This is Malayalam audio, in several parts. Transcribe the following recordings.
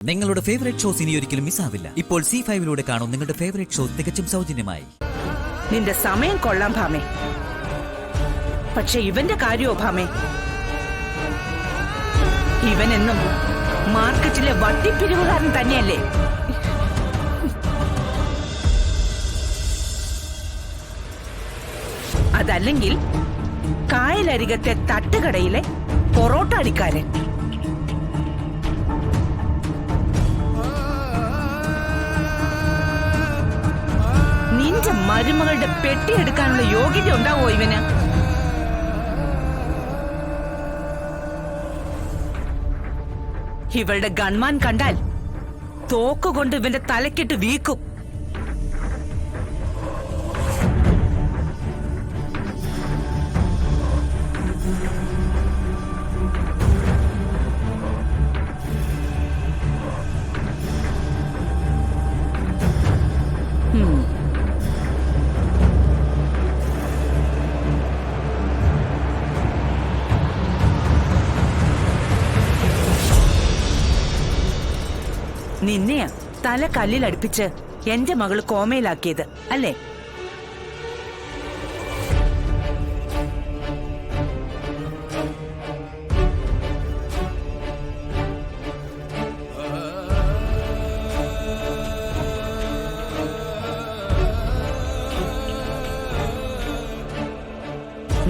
നിങ്ങളുടെ ഫേവറേറ്റ് ഷോസ് ഇനി ഒരിക്കലും മിസ്സാവില്ല. ഇപ്പോൾ C5 കാണും നിങ്ങളുടെ ഫേവറേറ്റ് ഷോ തികച്ചും സൗജന്യമായി. നിന്റെ സമയം കൊള്ളാം ഭാമേ, പക്ഷെ ഇവന്റെ കാര്യമോ ഭാമേ? ഇവനെന്നും മാർക്കറ്റിലെ വട്ടിപ്പിരിവുകാരൻ തന്നെയല്ലേ? അതല്ലെങ്കിൽ കായലരികത്തെ തട്ടുകടയിലെ പൊറോട്ട അടിക്കാരൻ. നിന്റെ മരുമകളുടെ പെട്ടിയെടുക്കാനുള്ള യോഗ്യത ഉണ്ടാവോ ഇവന്? ഇവളുടെ ഗൺമാൻ കണ്ടാൽ തോക്കുകൊണ്ട് ഇവന്റെ തലക്കിട്ട് വീക്കും. നിന്നെയാ തല കല്ലിലടുപ്പിച്ച് എന്റെ മകള് കോമയിലാക്കിയത് അല്ലേ?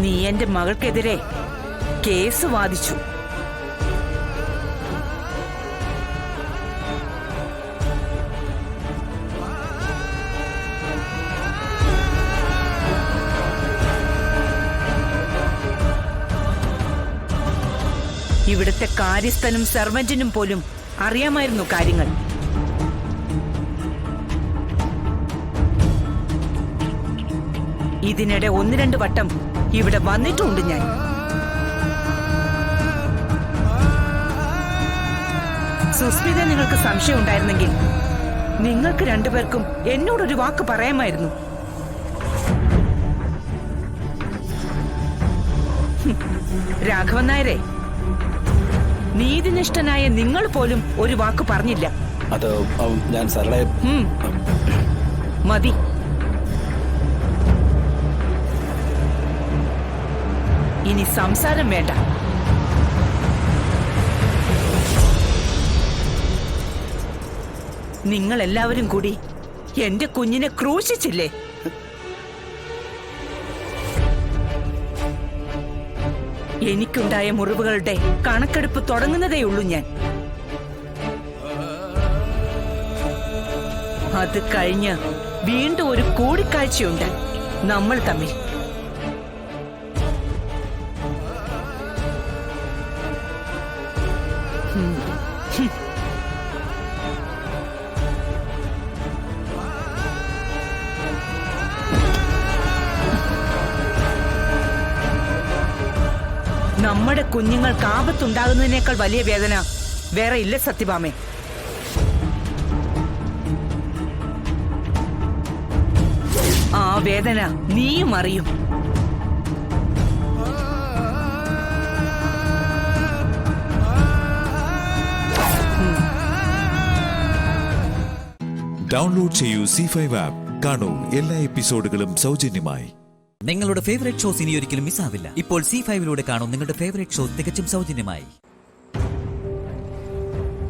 നീ എന്റെ മകൾക്കെതിരെ കേസ് വാദിച്ചു. ഇവിടുത്തെ കാര്യസ്ഥനും സെർവന്റിനും പോലും അറിയാമായിരുന്നു കാര്യങ്ങൾ. ഇതിനിടെ 1-2 വട്ടം ഇവിടെ വന്നിട്ടുണ്ട് ഞാൻ. സുസ്മിത, നിങ്ങൾക്ക് സംശയം ഉണ്ടായിരുന്നെങ്കിൽ നിങ്ങൾക്ക് രണ്ടുപേർക്കും എന്നോടൊരു വാക്ക് പറയാമായിരുന്നു. രാഘവൻ നായരെ, നീതിനിഷ്ഠനായ നിങ്ങൾ പോലും ഒരു വാക്ക് പറഞ്ഞില്ല. അത് ഞാൻ സരളയെ മതി. ഇനി സംസാരം വേണ്ട. നിങ്ങൾ എല്ലാവരും കൂടി എന്റെ കുഞ്ഞിനെ ക്രൂശിച്ചില്ലേ? എനിക്കുണ്ടായ മുറിവുകളുടെ കണക്കെടുപ്പ് തുടങ്ങുന്നതേയുള്ളൂ ഞാൻ. അത് കഴിഞ്ഞ് വീണ്ടും ഒരു കൂടിക്കാഴ്ചയുണ്ട് നമ്മൾ തമ്മിൽ. നമ്മുടെ കുഞ്ഞുങ്ങൾക്ക് ആപത്തുണ്ടാകുന്നതിനേക്കാൾ വലിയ വേദന വേറെ ഇല്ല സത്യഭാമേ. ആ വേദന നീയും അറിയും. ഡൗൺലോഡ് ചെയ്യൂ C5 ആപ്പ്. കാണൂ എല്ലാ എപ്പിസോഡുകളും സൗജന്യമായി. നിങ്ങളുടെ ഫേവറേറ്റ് ഷോസ് ഇനി ഒരിക്കലും മിസ്സാവില്ല. ഇപ്പോൾ C5 കാണും നിങ്ങളുടെ ഫേവറേറ്റ് ഷോ തികച്ചും സൗജന്യമായി.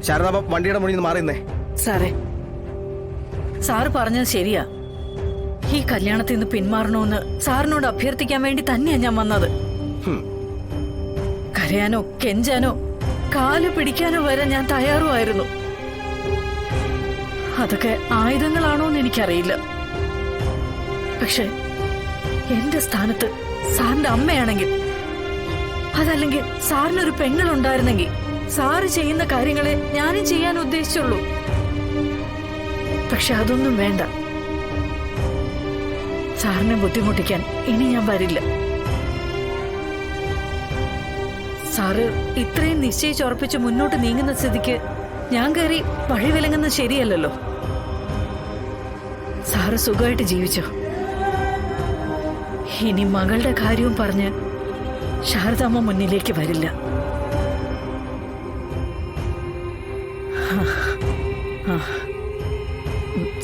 ശാരദ, വണ്ടിയുടെ മുന്നിൽ നിന്ന് മാറിയുന്നേ. സാറേ, സാറ് പറഞ്ഞത് ശരിയാ. ഈ കല്യാണത്തിൽ നിന്ന് പിന്മാറണമെന്ന് സാറിനോട് അഭ്യർത്ഥിക്കാൻ വേണ്ടി തന്നെയാ ഞാൻ വന്നത്. കരയാനോ കെഞ്ചാനോ കാല് പിടിക്കാനോ വരെ ഞാൻ തയ്യാറുമായിരുന്നു. അതൊക്കെ ആയുധങ്ങളാണോന്ന് എനിക്കറിയില്ല. പക്ഷെ എന്റെ സ്ഥാനത്ത് സാറിന്റെ അമ്മയാണെങ്കിൽ, അതല്ലെങ്കിൽ സാറിനൊരു പെങ്ങളുണ്ടായിരുന്നെങ്കിൽ, സാറ് ചെയ്യുന്ന കാര്യങ്ങളെ ഞാനും ചെയ്യാൻ ഉദ്ദേശിച്ചുള്ളൂ. പക്ഷെ അതൊന്നും വേണ്ട. സാറിനെ ബുദ്ധിമുട്ടിക്കാൻ ഇനി ഞാൻ വരില്ല. സാറ് ഇത്രയും നിശ്ചയിച്ചുറപ്പിച്ച് മുന്നോട്ട് നീങ്ങുന്ന സ്ഥിതിക്ക് ഞാൻ കയറി വഴി വിലങ്ങുന്നത് ശരിയല്ലല്ലോ. സാറ് സുഖമായിട്ട് ജീവിച്ചോ. ഇനി മകളുടെ കാര്യവും പറഞ്ഞ് ശാരദാമ്മ മുന്നിലേക്ക് വരില്ല.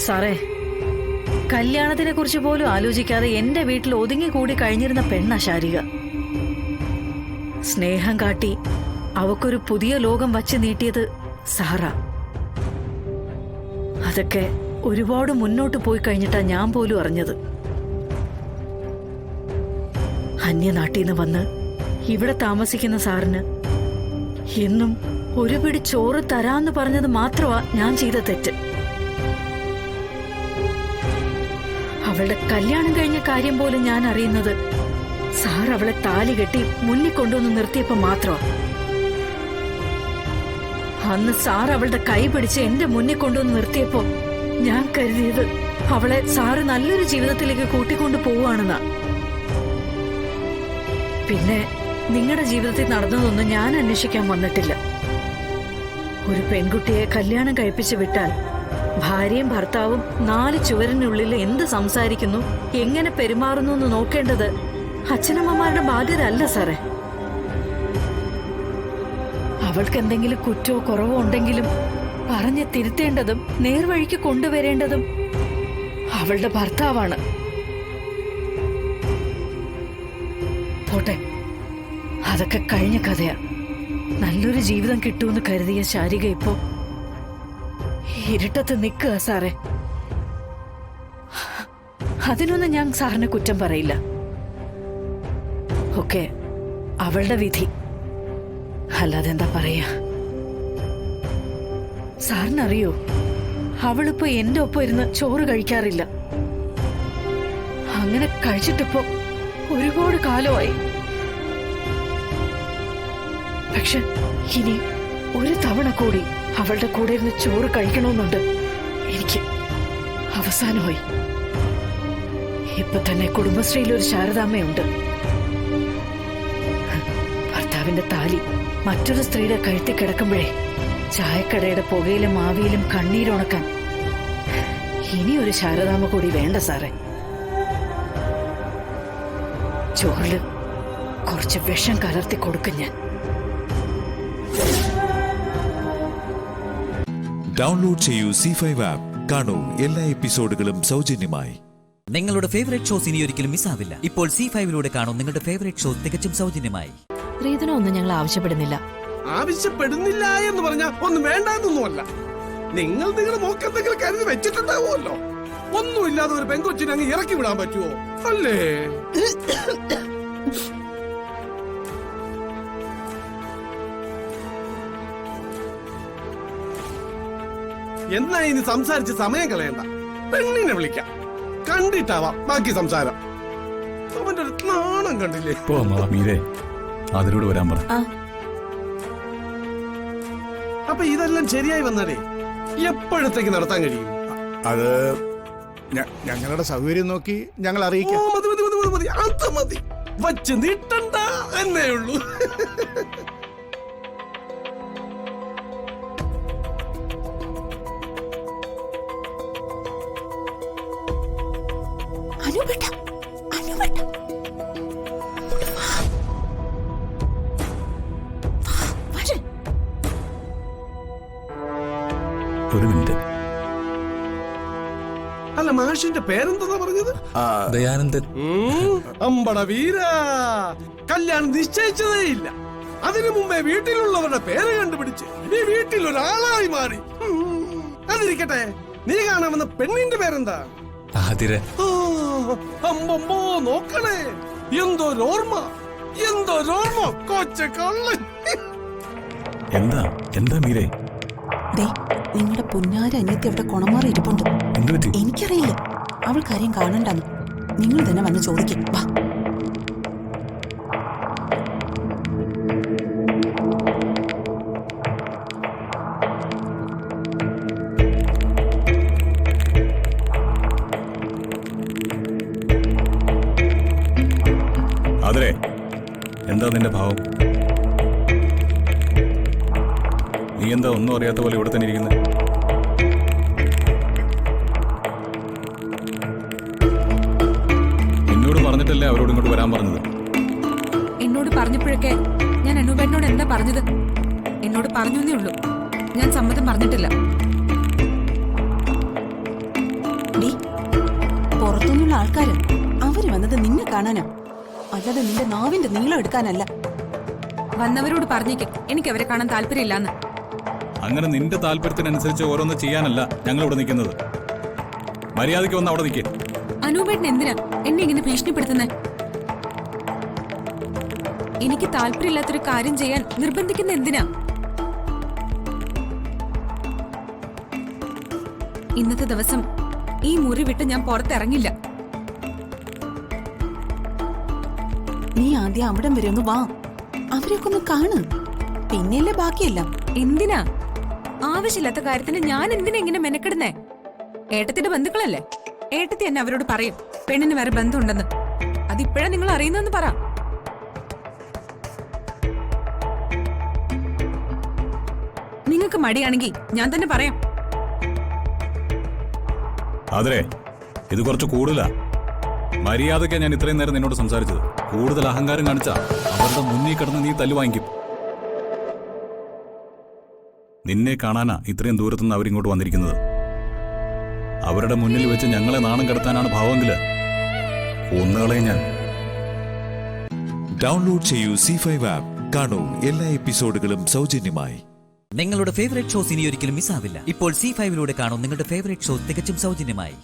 സാറേ, കല്യാണത്തിനെ കുറിച്ച് പോലും ആലോചിക്കാതെ എന്റെ വീട്ടിൽ ഒതുങ്ങിക്കൂടി കഴിഞ്ഞിരുന്ന പെണ്ണ ശാരിക. സ്നേഹം കാട്ടി അവക്കൊരു പുതിയ ലോകം വച്ച് നീട്ടിയത് സാറാ. അതൊക്കെ ഒരുപാട് മുന്നോട്ട് പോയി കഴിഞ്ഞിട്ടാ ഞാൻ പോലും അറിഞ്ഞത്. അന്യനാട്ടിൽ നിന്ന് വന്ന് ഇവിടെ താമസിക്കുന്ന സാറിന് എന്നും ഒരു പിടി ചോറ് തരാന്ന് പറഞ്ഞത് മാത്രമാ ഞാൻ ചെയ്ത തെറ്റ്. അവളുടെ കല്യാണം കഴിഞ്ഞ കാര്യം പോലും ഞാൻ അറിയുന്നത് സാർ അവളെ താലി കെട്ടി മുന്നിൽ കൊണ്ടുവന്ന് നിർത്തിയപ്പോ മാത്രമാ. അന്ന് സാർ അവളുടെ കൈ പിടിച്ച് എന്റെ മുന്നിൽ കൊണ്ടുവന്ന് നിർത്തിയപ്പോ ഞാൻ കരുതിയത് അവളെ സാറ് നല്ലൊരു ജീവിതത്തിലേക്ക് കൂട്ടിക്കൊണ്ടു പോവുകയാണെന്നാ. പിന്നെ നിങ്ങളുടെ ജീവിതത്തിൽ നടന്നതൊന്നും ഞാൻ അന്വേഷിക്കാൻ വന്നിട്ടില്ല. ഒരു പെൺകുട്ടിയെ കല്യാണം കഴിപ്പിച്ച് വിട്ടാൽ ഭാര്യയും ഭർത്താവും 4 ചുവരിനുള്ളിൽ എന്ത് സംസാരിക്കുന്നു, എങ്ങനെ പെരുമാറുന്നു എന്ന് നോക്കേണ്ടത് അച്ഛനമ്മമാരുടെ ബാധ്യത അല്ല സാറേ. അവൾക്ക് എന്തെങ്കിലും കുറ്റമോ കുറവോ ഉണ്ടെങ്കിലും പറഞ്ഞ് തിരുത്തേണ്ടതും നേർവഴിക്ക് കൊണ്ടുവരേണ്ടതും അവളുടെ ഭർത്താവാണ്. പോട്ടെ, അതൊക്കെ കഴിഞ്ഞ കഥയാ. നല്ലൊരു ജീവിതം കിട്ടുമെന്ന് കരുതിയ ശാരിക ഇപ്പോ ഇരുട്ടത്ത് നിൽക്കുക സാറേ. അതിനൊന്നും ഞാൻ സാറിനെ കുറ്റം പറയില്ല. ഒക്കെ അവളുടെ വിധി, അല്ലാതെ എന്താ പറയാ. സാറിനറിയോ, അവളിപ്പോ എന്റെ ഒപ്പം ഇരുന്ന് ചോറ് കഴിക്കാറില്ല. അങ്ങനെ കഴിച്ചിട്ടിപ്പോ ഒരുപാട് കാലമായി. പക്ഷെ ഇനി ഒരു തവണ കൂടി അവളുടെ കൂടെ ഇരുന്ന് ചോറ് കഴിക്കണമെന്നുണ്ട് എനിക്ക്. അവസാനമായി. ഇപ്പൊ തന്നെ കുടുംബശ്രീയിൽ ഒരു ശാരദാമ്മയുണ്ട്. ഭർത്താവിന്റെ താലി മറ്റൊരു സ്ത്രീയുടെ കഴുത്തിൽ കിടക്കുമ്പോഴേ ചായക്കടയുടെ പുകയിലും ആവിയിലും കണ്ണീരുണക്കാൻ ഇനി ഒരു ശാരദാമ്മ കൂടി വേണ്ട സാറേ. ചോറില് കുറച്ച് വിഷം കലർത്തി കൊടുക്കും ഞാൻ. ഡൗൺലോഡ് ചെയ്യൂ C5 ആപ്പ്. കാണൂ എല്ലാ എപ്പിസോഡുകളും സൗജന്യമായി. നിങ്ങളുടെ ഫേവറേറ്റ് ഷോസ് ഇനി ഒരിക്കലും മിസ്സാവില്ല. ഇപ്പോൾ C5 കാണൂ നിങ്ങളുടെ ഫേവറേറ്റ് ഷോ തികച്ചും സൗജന്യമായി. റീതനൊന്നും ഞങ്ങൾ ആവശ്യപ്പെടുന്നില്ല. ആവശ്യപ്പെടുന്നില്ല എന്ന് പറഞ്ഞാൽ ഒന്നും വേണ്ടാന്നൊന്നുമല്ല. നിങ്ങൾ നിങ്ങളുടെ മോക്കെന്തെങ്കിലും കരുതി വെച്ചിട്ടുണ്ടാവുമല്ലോ. ഒന്നുമില്ലാതെ ഒരു പെങ്കൊച്ചിനെ അങ്ങ് ഇറക്കി വിടാൻ പറ്റുമോ? അല്ലേ? എന്നാ ഇനി സംസാരിച്ച് സമയം കളയണ്ട. പെണ്ണിനെ വിളിക്കാം, കണ്ടിട്ടാവാം ബാക്കി സംസാരം. അവന്റെ ഒരു നാണം കണ്ടില്ലേ? മീരേ, അതിലൂടെ വരാൻ പറ. അപ്പൊ ഇതെല്ലാം ശരിയായി വന്നാലേ എപ്പോഴത്തേക്ക് നടത്താൻ കഴിയും? അത് ഞങ്ങളുടെ സൗകര്യം നോക്കി ഞങ്ങൾ അറിയിക്കാം. മതി മതി മതി മതി, അത് മതി. വച്ച് നീട്ടണ്ട എന്നേ ഉള്ളൂ. ഒരു മിനിറ്റ്. അല്ല, മാഷിന്റെ പേരെന്താ പറഞ്ഞത്? ദയാനന്ദൻ. അമ്പട വീര, കല്യാണം നിശ്ചയിച്ചതേ ഇല്ല. അതിനു മുമ്പേ വീട്ടിലുള്ളവരുടെ പേര് കണ്ടുപിടിച്ച് ഈ വീട്ടിൽ ഒരാളായി മാറി. അതിരിക്കട്ടെ, നീ കാണാമെന്ന പെണ്ണിന്റെ പേരെന്താ? അമ്പമ്പോ, നോക്കണേ, എന്തോരോർമ്മ, എന്തോരോർമ്മ, കൊച്ച കള്ളൻ. എന്താ മീരേ? നിങ്ങളുടെ പുന്നാര അന്യത്തെ അവിടെ കുണമാറി ഇരിപ്പുണ്ട്. എനിക്കറിയില്ല, അവൾ കാര്യം കാണണ്ടെന്ന്. നിങ്ങൾ തന്നെ വന്ന് ചോദിക്കും. വാ. അതെ, എന്താ നിന്റെ ഭാവം? നീ എന്താ ഒന്നും അറിയാത്ത പോലെ ഇവിടെ തന്നെ ഇരിക്കുന്നത്? എന്നോട് പറഞ്ഞിട്ടല്ലേ അവരോട് ഇങ്ങോട്ട് വരാൻ പറഞ്ഞത്? എന്നോട് പറഞ്ഞപ്പോഴൊക്കെ ഞാൻ അനൂപേട്ടനോട് എന്താ പറഞ്ഞത്? എന്നോട് പറഞ്ഞേ ഉള്ളൂ, ഞാൻ സമ്മതം പറഞ്ഞിട്ടില്ല. പുറത്തുനിന്നുള്ള ആൾക്കാര്. അവര് വന്നത് നിന്നെ കാണാനാ, അല്ലാതെ നിന്റെ നാവിന്റെ നീളം എടുക്കാനല്ല. വന്നവരോട് പറഞ്ഞേക്ക് എനിക്ക് അവരെ കാണാൻ താല്പര്യമില്ലാന്ന്. അങ്ങനെ നിന്റെ താല്പര്യത്തിനനുസരിച്ച് ഓരോന്ന് ചെയ്യാനല്ല ഞങ്ങൾ ഇവിടെ നിൽക്കുന്നത്. മര്യാദയ്ക്ക് വന്ന് അവിടെ നിൽക്കേ. അനൂപേട്ടൻ എന്തിനാ എന്നെ ഇങ്ങനെ ഭീഷണിപ്പെടുത്തുന്നേ? എനിക്ക് താല്പര്യമില്ലാത്തൊരു കാര്യം ചെയ്യാൻ നിർബന്ധിക്കുന്ന എന്തിനാ? ഇന്നത്തെ ദിവസം ഈ മുറി വിട്ട് ഞാൻ പുറത്തിറങ്ങില്ല. നീ ആദ്യം അവിടം വരെ ഒന്ന് വാ, അവരെയൊക്കെ ഒന്ന് കാണ്, പിന്നെയല്ലേ ബാക്കിയെല്ലാം. എന്തിനാ? ആവശ്യമില്ലാത്ത കാര്യത്തിന് ഞാൻ എന്തിനാ ഇങ്ങനെ മെനക്കെടുന്നേ? ഏട്ടത്തിന്റെ ബന്ധുക്കളല്ലേ? ഏട്ടത്തി എന്നെ അവരോട് പറയും പെണ്ണിന് വേറെ ബന്ധമുണ്ടെന്ന്. അതിപ്പോഴാ നിങ്ങൾ അറിയുന്നെന്ന് പറ. നിങ്ങൾക്ക് മടിയാണെങ്കിൽ ഞാൻ തന്നെ പറയാം. അതെ, ഇത് കുറച്ച് കൂടുതലാ. മര്യാദയ്ക്കാ ഞാൻ ഇത്രയും നേരം നിന്നോട് സംസാരിച്ചത്. കൂടുതൽ അഹങ്കാരം കാണിച്ചാ അവരുടെ മുന്നിൽ കിടന്ന് നീ തല്ലു വാങ്ങിക്കും. നിന്നെ കാണാനാ ഇത്രയും ദൂരത്തുനിന്ന് അവരിങ്ങോട്ട് വന്നിരിക്കുന്നത്. അവരുടെ മുന്നിൽ വെച്ച് ഞങ്ങളെ നാണം കെടുത്താനാണ് ഭാവമെങ്കില് ഒന്നുകളെ ഞാൻ. ഡൗൺലോഡ് ചെയ്യൂ C5 ആപ്പ്. കാണൂ എല്ലാ എപ്പിസോഡുകളും സൗജന്യമായി. നിങ്ങളുടെ ഫേവറേറ്റ് ഷോസ് ഇനി ഒരിക്കലും മിസ്സാവില്ല. ഇപ്പോൾ C5 കാണൂ നിങ്ങളുടെ ഫേവറേറ്റ് ഷോ തികച്ചും സൗജന്യമായി.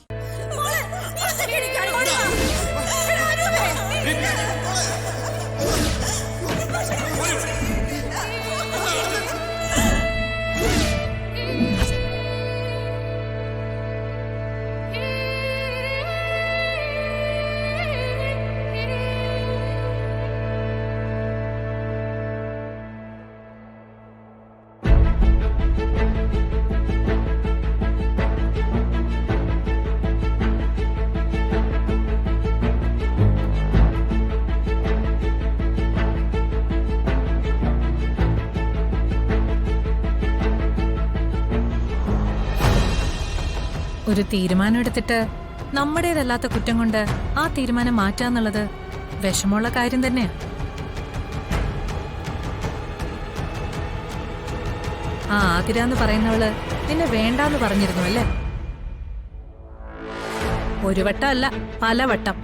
ഒരു തീരുമാനം എടുത്തിട്ട് നമ്മുടേതല്ലാത്ത കുറ്റം കൊണ്ട് ആ തീരുമാനം മാറ്റാന്നുള്ളത് വിഷമമുള്ള കാര്യം തന്നെയാ. ആ ആതിര എന്ന് പറയുന്നവള് നിന്നെ വേണ്ടാന്ന് പറഞ്ഞിരുന്നു അല്ലേ? ഒരു വട്ടം അല്ല, പലവട്ടം.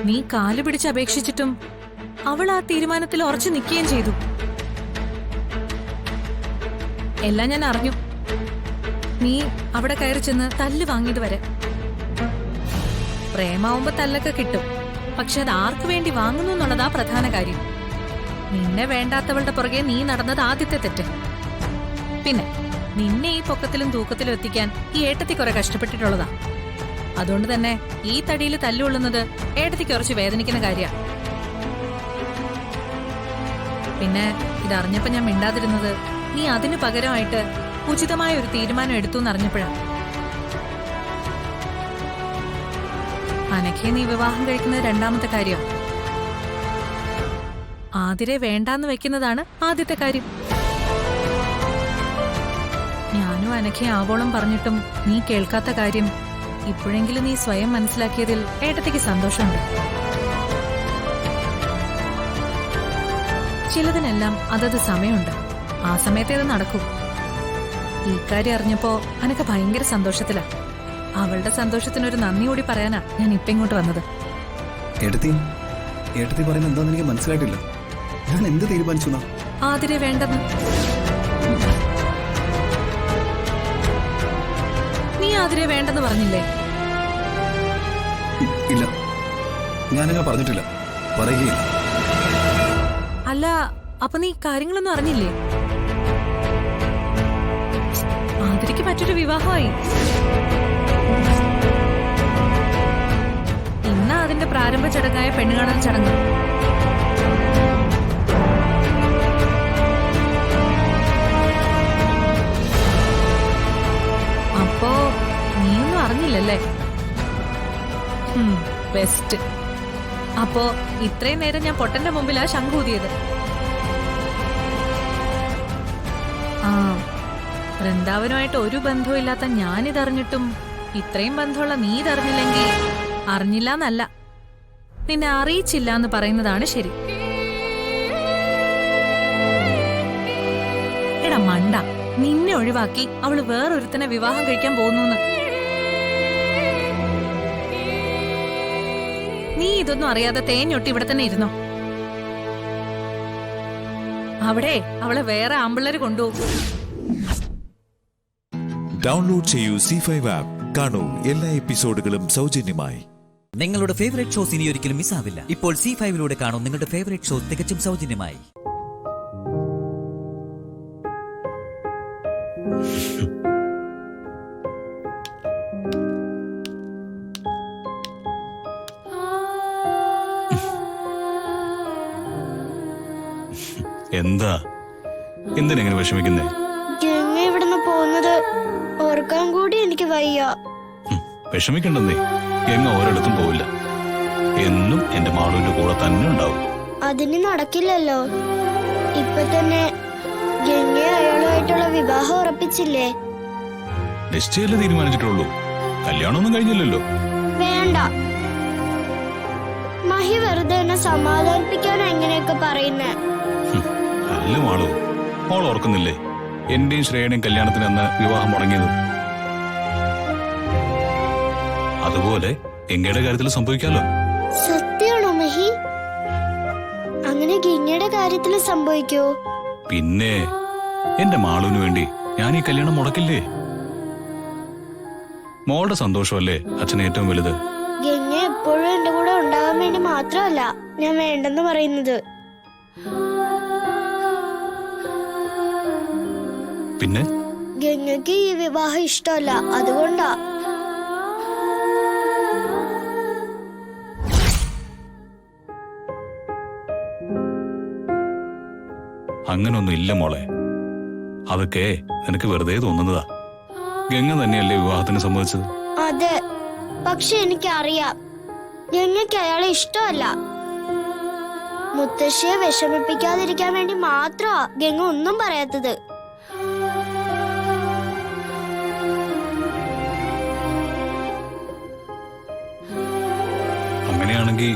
നീ കാല് പിടിച്ച് അപേക്ഷിച്ചിട്ടും അവൾ ആ തീരുമാനത്തിൽ ഉറച്ചു നിൽക്കുകയും ചെയ്തു. എല്ലാം ഞാൻ അറിഞ്ഞു. നീ അവിടെ കയറി ചെന്ന് തല്ല് വാങ്ങിയത് വരെ. പ്രേമാവുമ്പോ തല്ലൊക്കെ കിട്ടും, പക്ഷെ അത് ആർക്കു വേണ്ടി വാങ്ങുന്നു എന്നുള്ളതാ പ്രധാന കാര്യം. നിന്നെ വേണ്ടാത്തവളുടെ പുറകെ നീ നടന്നത് ആദ്യത്തെ തെറ്റ്. പിന്നെ നിന്നെ ഈ പൊക്കത്തിലും തൂക്കത്തിലും എത്തിക്കാൻ ഈ ഏട്ടത്തി കുറെ കഷ്ടപ്പെട്ടിട്ടുള്ളതാ. അതുകൊണ്ട് തന്നെ ഈ തടിയിൽ തല്ലുകൊള്ളുന്നത് ഏട്ടത്തിക്ക് കുറച്ച് വേദനിക്കുന്ന കാര്യ. പിന്നെ ഇതറിഞ്ഞപ്പോ ഞാൻ മിണ്ടാതിരുന്നത് നീ അതിനു പകരമായിട്ട് ഉചിതമായ ഒരു തീരുമാനം എടുത്തു എന്നറിഞ്ഞപ്പോഴാണ്. അനഘയെ നീ വിവാഹം കഴിക്കുന്നത് രണ്ടാമത്തെ കാര്യം. ആതിരെ വേണ്ടാന്ന് വെക്കുന്നതാണ് ആദ്യത്തെ കാര്യം. ഞാനും അനഘയെ ആവോളം പറഞ്ഞിട്ടും നീ കേൾക്കാത്ത കാര്യം ഇപ്പോഴെങ്കിലും നീ സ്വയം മനസ്സിലാക്കിയതിൽ ഏട്ടത്തിക്ക് സന്തോഷമുണ്ട്. ചിലതിനെല്ലാം അതത് സമയമുണ്ട്. ആ സമയത്ത് ഇത് നടക്കൂ. ഈ കാര്യം അറിഞ്ഞപ്പോ അനക്ക് ഭയങ്കര സന്തോഷത്തിലാ. അവളുടെ സന്തോഷത്തിനൊരു നന്ദി കൂടി പറയാനാ ഞാൻ ഇപ്പൊ ഇങ്ങോട്ട് വന്നത്. ഏട്ടത്തി പറയുന്നത് എന്താന്ന് എനിക്ക് മനസ്സിലായിട്ടില്ല. ഞാൻ എന്ത് തീരുമാനിച്ചു? ആതിരെ വേണ്ടെന്ന്. നീ ആതിരെ വേണ്ടെന്ന് പറഞ്ഞില്ലേ? ഇല്ല, ഞാനങ്ങനെ പറഞ്ഞിട്ടില്ല, പറയുകയില്ല. അല്ല, അപ്പൊ നീ കാര്യങ്ങളൊന്നും അറിഞ്ഞില്ലേ? ആതിരയ്ക്ക് മറ്റൊരു വിവാഹമായി. ഇന്നാ അതിന്റെ പ്രാരംഭ ചടങ്ങായ പെണ്ണുകാണൽ ചടങ്ങ്. അപ്പോ നീയൊന്നും അറിഞ്ഞില്ലല്ലേ? ബെസ്റ്റ്. അപ്പോ ഇത്രയും നേരം ഞാൻ പൊട്ടന്റെ മുമ്പിലാ ശംഖൂതിയത്. ആ, വൃന്ദാവനുമായിട്ട് ഒരു ബന്ധവും ഇല്ലാത്ത ഞാനിതറിഞ്ഞിട്ടും ഇത്രയും ബന്ധമുള്ള നീ ഇതറിഞ്ഞില്ലെങ്കിൽ അറിഞ്ഞില്ല എന്നല്ല, നിന്നെ അറിയിച്ചില്ല എന്ന് പറയുന്നതാണ് ശരി. എടാ മണ്ട, നിന്നെ ഒഴിവാക്കി അവള് വേറൊരുത്തനെ വിവാഹം കഴിക്കാൻ പോകുന്നു. നീ ഇതൊന്നും അറിയാതെ തേഞ്ഞൊട്ടി ഇവിടെ തന്നെ ഇരുന്നോ. അവിടെ അവളെ വേറെ ആമ്പിള്ളേര് കൊണ്ടുപോകും. ഡൗൺലോഡ് ചെയ്യൂ C5 ആപ്പ്. കാണൂ എല്ലാ എപ്പിസോഡുകളും സൗജന്യമായി. നിങ്ങളുടെ ഫേവറേറ്റ് ഷോസ് ഇനി ഒരിക്കലും മിസ്സാവില്ല. ഇപ്പോൾ C5 കാണൂ നിങ്ങളുടെ ഫേവറേറ്റ് ഷോ തികച്ചും സൗജന്യമായി. എന്താ എന്തിനെങ്ങനെ വിഷമിക്കുന്നേ? ഇവിടുന്ന് പോകുന്നത് ഓർക്കാൻ കൂടി എനിക്ക് വയ്യ. വിഷമിക്കണ്ടെന്നേ, എങ്ങ ഒരിടത്തും പോവില്ല. എന്നും എന്റെ മാളുവിന്റെ കൂടെ തന്നെ ഉണ്ടാവും. അതിന് നടക്കില്ലല്ലോ. ഇപ്പൊ തന്നെ ഗംഗ അയാളുമായിട്ടുള്ള വിവാഹം ഉറപ്പിച്ചില്ലേ? നിശ്ചയല്ലേ തീരുമാനിച്ചിട്ടുള്ളൂ, കല്യാണമൊന്നും കഴിഞ്ഞില്ലല്ലോ. വേണ്ട, മഹി വെറുതെ എന്നെ സമാധാനിപ്പിക്കാൻ എങ്ങനെയൊക്കെ പറയുന്നേ. അല്ല മാളു, മോൾ ഓർക്കുന്നില്ലേ എന്റെയും ശ്രേയയുടെയും കല്യാണത്തിന് അന്ന് വിവാഹം മുടങ്ങിയത്? അതുപോലെ ഗംഗയുടെ കാര്യത്തിൽ സംഭവിക്കാലോ. സത്യമാണോ മഹി? അങ്ങനെ ഗംഗയുടെ കാര്യത്തിൽ സംഭവിക്കോ? പിന്നെ എന്റെ മാളുവിന് വേണ്ടി ഞാൻ ഈ കല്യാണം മുടക്കില്ലേ? മോളുടെ സന്തോഷമല്ലേ അച്ഛന് ഏറ്റവും വലുത്. ഗംഗ എപ്പോഴും എന്റെ കൂടെ ഉണ്ടാകാൻ വേണ്ടി മാത്രമല്ല ഞാൻ വേണ്ടെന്ന് പറയുന്നത്. പിന്നെ ഗംഗയ്ക്ക് ഈ വിവാഹം ഇഷ്ടമല്ല, അതുകൊണ്ടാ. അങ്ങനൊന്നും ഇല്ല മോളെ, അതൊക്കെ നിനക്ക് വെറുതെ തോന്നുന്നതാ. ഗംഗ തന്നെയല്ലേ വിവാഹത്തിന് സമ്മതിച്ചത്? അതെ, പക്ഷെ എനിക്കറിയാം ഗംഗയ്ക്ക് അയാളെ ഇഷ്ടമല്ല. മുത്തശ്ശിയെ വിഷമിപ്പിക്കാതിരിക്കാൻ വേണ്ടി മാത്രമാ ഗംഗ ഒന്നും പറയാത്തത്. അങ്ങനെയാണെങ്കിൽ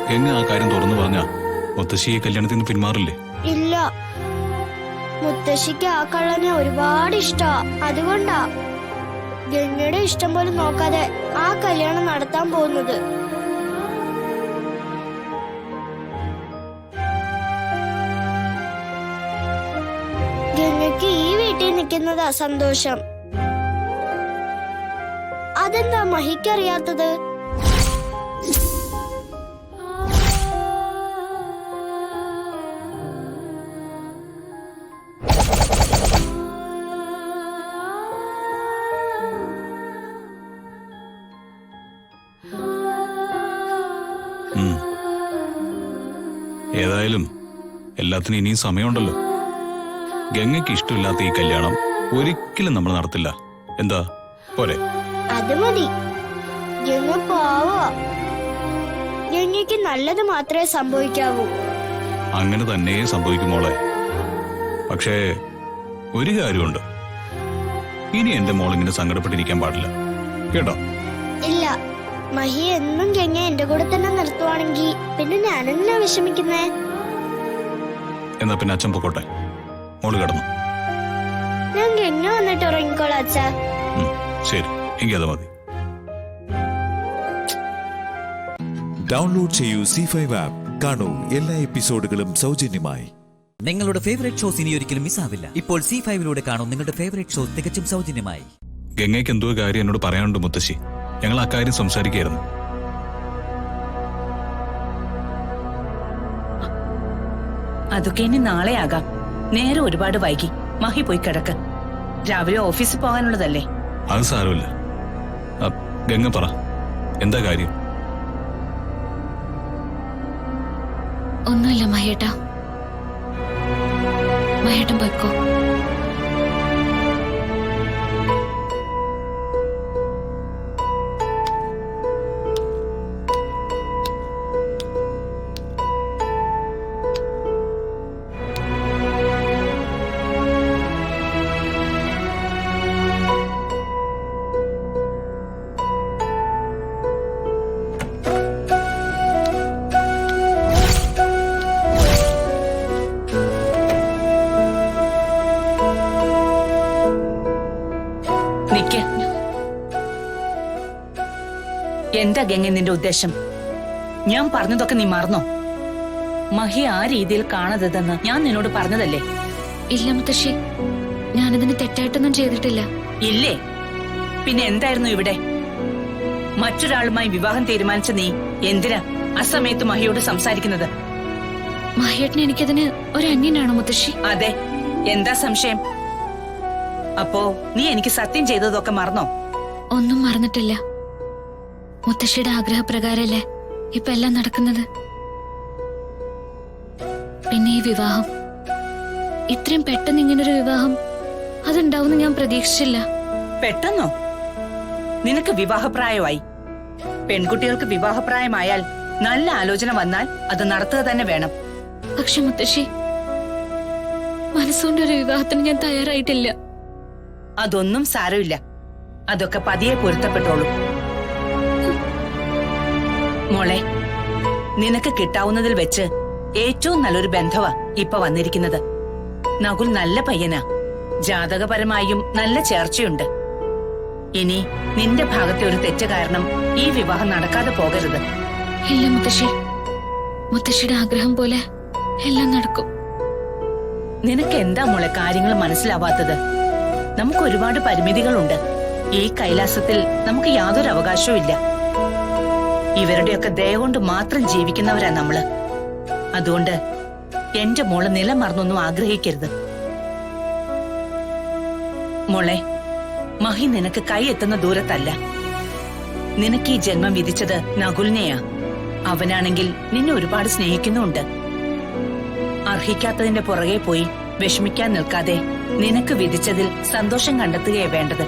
ഗംഗ ആ കാര്യം തുറന്നു പറഞ്ഞാ മുത്തശ്ശിയെ കല്യാണത്തിൽ നിന്ന് പിന്മാറില്ലേ? ഇല്ല, മുത്തശ്ശിക്ക് ആ കള്ളനെ ഒരുപാട് ഇഷ്ടാ. അതുകൊണ്ടാ ഗംഗയുടെ ഇഷ്ടം പോലും നോക്കാതെ ആ കല്യാണം നടത്താൻ പോകുന്നത്. ഗംഗയ്ക്ക് ഈ വീട്ടിൽ നിൽക്കുന്നതാ സന്തോഷം. അതെന്താ മഹിക്കറിയാത്തത്? ഏതായാലും എല്ലാത്തിനും ഇനിയും സമയമുണ്ടല്ലോ. ഗംഗയ്ക്ക് ഇഷ്ടമില്ലാത്ത ഈ കല്യാണം ഒരിക്കലും നമ്മൾ നടത്തില്ല. എന്താ പോരെ? അത് മതി. ഗംഗ പാവാ. ഗംഗയ്ക്ക് നല്ലത് മാത്രമേ സംഭവിക്കാവൂ. അങ്ങനെ തന്നെ സംഭവിക്കുമോളെ. പക്ഷേ ഒരു കാര്യമുണ്ട്, ഇനി എന്റെ മോളിങ്ങനെ സങ്കടപ്പെട്ടിരിക്കാൻ പാടില്ല കേട്ടോ. ഇല്ല, മഹി എന്നും ഗംഗ എന്റെ കൂടെ തന്നെ നിർത്തുവാണെങ്കിൽ പിന്നെ ഞാനെന്നാ വിഷമിക്കുന്നേ? എന്നാ പിന്നെ അച്ഛൻ പൊക്കോട്ടെ, മോള് കിടന്നു. ഞാൻ ഗംഗ വന്നിട്ട് ഉറങ്ങിക്കോളാം അച്ഛാ. ശരി, എങ്കിൽ അത് മതി. ഡൗൺലോഡ് ചെയ്യൂ C5 ആപ്പ്. കാണൂ എല്ലാ എപ്പിസോഡുകളും സൗജന്യമായി. നിങ്ങളുടെ ഫേവറേറ്റ് ഷോസ് ഇനി ഒരിക്കലും മിസ്സാവില്ല. ഇപ്പോൾ C5 കാണൂ നിങ്ങളുടെ ഫേവറേറ്റ് ഷോ തികച്ചും സൗജന്യമായി. ഗംഗയ്ക്ക് എന്തോ കാര്യം എന്നോട് പറയാനുണ്ട് മുത്തശ്ശി. ഞങ്ങൾ ആ കാര്യം സംസാരിക്കായിരുന്നു. അതൊക്കെ ഇനി നാളെ ആകാം. നേരെ ഒരുപാട് വൈകി. മഹി പോയി കിടക്ക്. രാവിലെ ഓഫീസിൽ പോകാനുള്ളതല്ലേ. അത് സാരമില്ല. ഗംഗ പറ, എന്താ കാര്യം? ഒന്നുമില്ല മഹേട്ടാ, മഹേട്ടൻ പോയിക്കോ. എന്താ ഗംഗ നിന്റെ ഉദ്ദേശം? ഞാൻ പറഞ്ഞതൊക്കെ നീ മറന്നോ? മഹി ആ രീതിയിൽ കാണരുതെന്ന് ഞാൻ നിന്നോട് പറഞ്ഞതല്ലേ? ഇല്ല മുത്തശ്ശി, ഞാനതിന് തെറ്റായിട്ടൊന്നും ചെയ്തിട്ടില്ല. ഇല്ലേ? പിന്നെ എന്തായിരുന്നു ഇവിടെ? മറ്റൊരാളുമായി വിവാഹം തീരുമാനിച്ച നീ എന്തിനാ അസമയത്ത് മഹിയോട് സംസാരിക്കുന്നത്? മഹിയേട്ടന് എനിക്കതിന് ഒരു അന്യനാണോ മുത്തശ്ശി? അതെ, എന്താ സംശയം? അപ്പോ നീ എനിക്ക് സത്യം ചെയ്തതൊക്കെ മറന്നോ? ഒന്നും മറന്നിട്ടില്ല. മുത്തശ്ശിയുടെ ആഗ്രഹപ്രകാരല്ലേ ഇപ്പൊ എല്ലാം നടക്കുന്നത്. പിന്നെ ഈ വിവാഹം, ഇത്രയും പെട്ടെന്ന് ഇങ്ങനൊരു വിവാഹം അതുണ്ടാവുമെന്ന് ഞാൻ പ്രതീക്ഷിച്ചില്ല. പെട്ടെന്നോ? നിനക്ക് വിവാഹപ്രായമായി. പെൺകുട്ടികൾക്ക് വിവാഹപ്രായമായാൽ നല്ല ആലോചന വന്നാൽ അത് നടത്തുക തന്നെ വേണം. പക്ഷെ മുത്തശ്ശി, മനസ്സുകൊണ്ട് ഒരു വിവാഹത്തിന് ഞാൻ തയ്യാറായിട്ടില്ല. അതൊന്നും സാരമില്ല, അതൊക്കെ പതിയെ പൊരുത്തപ്പെട്ടോളൂ. മോളെ, നിനക്ക് കിട്ടാവുന്നതിൽ വെച്ച് ഏറ്റവും നല്ലൊരു ബന്ധവാ ഇപ്പൊ വന്നിരിക്കുന്നത്. നകുൽ നല്ല പയ്യനാ, ജാതകപരമായും നല്ല ചേർച്ചയുണ്ട്. ഇനി നിന്റെ ഭാഗത്തെ ഒരു തെറ്റ് കാരണം ഈ വിവാഹം നടക്കാതെ പോകരുത്. ഇല്ല മുത്തശ്ശി, മുത്തശ്ശിയുടെ ആഗ്രഹം പോലെ എല്ലാം നടക്കും. നിനക്ക് എന്താ മോളെ കാര്യങ്ങൾ മനസ്സിലാവാത്തത്? നമുക്ക് ഒരുപാട് പരിമിതികളുണ്ട്. ഈ കൈലാസത്തിൽ നമുക്ക് യാതൊരു അവകാശവും ഇല്ല. ഇവരുടെയൊക്കെ ദയ കൊണ്ട് മാത്രം ജീവിക്കുന്നവരാ നമ്മള്. അതുകൊണ്ട് എന്റെ മോള് നിലമറന്നൊന്നും ആഗ്രഹിക്കരുത്. മോളെ, മഹി നിനക്ക് കൈ എത്തുന്ന ദൂരത്തല്ല. നിനക്ക് ഈ ജന്മം വിധിച്ചത് നകുലിനെയാ. അവനാണെങ്കിൽ നിന്നെ ഒരുപാട് സ്നേഹിക്കുന്നുണ്ട്. അർഹിക്കാത്തതിന്റെ പുറകെ പോയി വിഷമിക്കാൻ നിൽക്കാതെ നിനക്ക് വിധിച്ചതിൽ സന്തോഷം കണ്ടെത്തുകയേ വേണ്ടത്.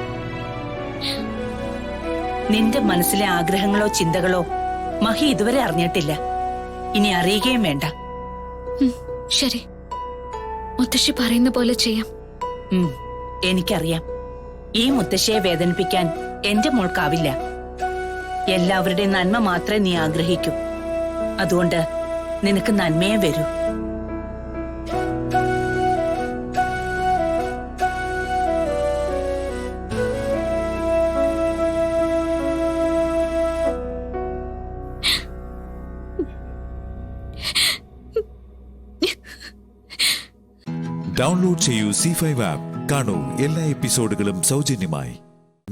നിന്റെ മനസ്സിലെ ആഗ്രഹങ്ങളോ ചിന്തകളോ മഹി ഇതുവരെ അറിഞ്ഞിട്ടില്ല. ഇനി അറിയുകയും വേണ്ട. ശരി, മുത്തശ്ശി പറയുന്ന പോലെ ചെയ്യാം. എനിക്കറിയാം, ഈ മുത്തശ്ശിയെ വേദനിപ്പിക്കാൻ എന്റെ മോൾക്കാവില്ല. എല്ലാവരുടെയും നന്മ മാത്രമേ നീ ആഗ്രഹിക്കൂ. അതുകൊണ്ട് നിനക്ക് നന്മയെ വരൂ. ഡൗൺലോഡ് ചെയ്യൂ C5 ആപ്പ്. കാണൂ എല്ലാ എപ്പിസോഡുകളും സൗജന്യമായി.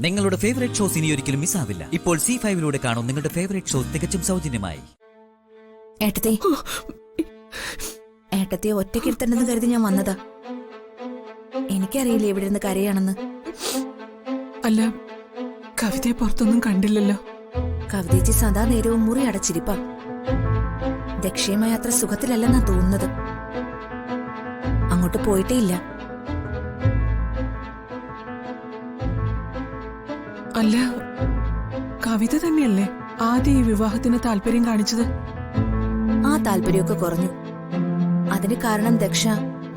നിങ്ങളുടെ ഫേവറേറ്റ് ഷോസ് ഇനി ഒരിക്കലും മിസ്സാവില്ല. ഇപ്പോൾ C5 കാണൂ നിങ്ങളുടെ ഫേവറേറ്റ് ഷോ തികച്ചും സൗജന്യമായി. ഏട്ടത്തെ ഒറ്റയ്ക്കിരുത്തണ്ടെന്ന് കരുതി ഞാൻ വന്നതാ. എനിക്കറിയില്ല ഇവിടെ ഇരുന്ന് കരയാണെന്ന്. അല്ല, കവിതയെ പുറത്തൊന്നും കണ്ടില്ലല്ലോ. കവിതേച്ചി സദാ നേരവും മുറി അടച്ചിരിപ്പാ. ദക്ഷയുമായി അത്ര സുഖത്തിലല്ലെന്നാ തോന്നുന്നത്. അങ്ങോട്ട് പോയിട്ടേ ഇല്ല. അല്ല, കവിത തന്നെയല്ലേ ആദ്യം ഈ വിവാഹത്തിന് താല്പര്യം കാണിച്ചത്? ആ താല്പര്യമൊക്കെ കുറഞ്ഞു. അതിന് കാരണം ദക്ഷ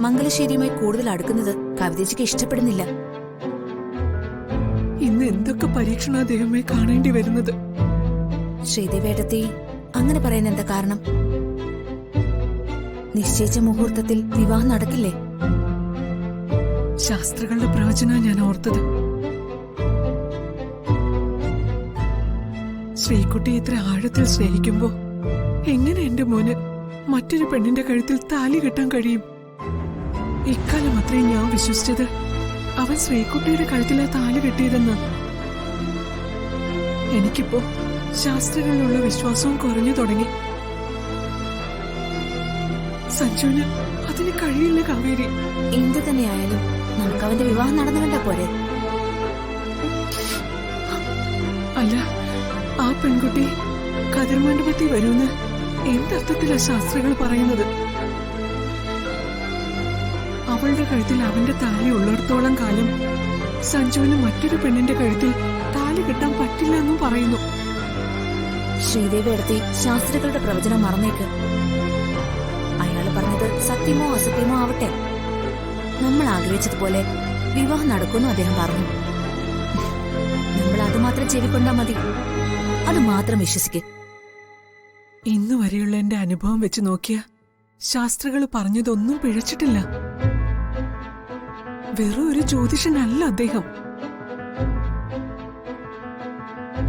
മംഗലശ്ശേരിയുമായി കൂടുതൽ അടുക്കുന്നത് കവിതേച്ചിക്ക് ഇഷ്ടപ്പെടുന്നില്ല. ഇന്ന് എന്തൊക്കെ പരീക്ഷണ ദൈവമേ കാണേണ്ടി വരുന്നത്. ശ്രീദേവേട്ടത്തി അങ്ങനെ പറയാൻ എന്താ കാരണം? നിശ്ചയിച്ച മുഹൂർത്തത്തിൽ വിവാഹം നടക്കില്ലേ? ശാസ്ത്രങ്ങളുടെ പ്രവചന ഞാൻ ഓർത്തത്. ശ്രീകുട്ടി ഇത്ര ആഴത്തിൽ സ്നേഹിക്കുമ്പോ എങ്ങനെ എന്റെ മോന് മറ്റൊരു പെണ്ണിന്റെ കഴുത്തിൽ താലി കെട്ടാൻ കഴിയും? ഇക്കാലം അത്രയും ഞാൻ വിശ്വസിച്ചത് അവൻ ശ്രീകുട്ടിയുടെ കഴുത്തിലാ താലി കെട്ടിയതെന്ന്. എനിക്കിപ്പോ ശാസ്ത്രങ്ങളിലുള്ള വിശ്വാസവും കുറഞ്ഞു തുടങ്ങി. സഞ്ജുവിന് അതിന് കഴിയില്ല കാവേരി. എന്തു തന്നെയായാലും നമുക്ക് അവന്റെ വിവാഹം നടന്നു കണ്ടാ പോരെ? അല്ല, ആ പെൺകുട്ടി കതിർമണ്ഡപത്തിൽ വരുമെന്ന് എന്തർത്ഥത്തിലാ ശാസ്ത്രങ്ങൾ പറയുന്നത്? അവളുടെ കഴുത്തിൽ അവന്റെ താലി ഉള്ളിടത്തോളം കാലം സഞ്ജുവിന് മറ്റൊരു പെണ്ണിന്റെ കഴുത്തിൽ താലി കിട്ടാൻ പറ്റില്ല എന്നും പറയുന്നു. ശ്രീദേവി എടുത്തി ശാസ്ത്രികളുടെ പ്രവചനം മറന്നേക്ക്. അയാള് പറഞ്ഞത് സത്യമോ അസത്യമോ ആവട്ടെ, നമ്മൾ ആഗ്രഹിച്ചതുപോലെ വിവാഹം നടക്കുമെന്നും അദ്ദേഹം പറഞ്ഞു. നമ്മൾ അത് മാത്രം ചെവിക്കൊണ്ടാ മതി. അത് മാത്രം വിശ്വസിക്ക്. ഇന്നു വരെയുള്ള എന്റെ അനുഭവം വെച്ച് നോക്കിയ ശാസ്ത്രികൾ പറഞ്ഞതൊന്നും പിഴച്ചിട്ടില്ല. വെറും ഒരു ജ്യോതിഷനല്ല അദ്ദേഹം.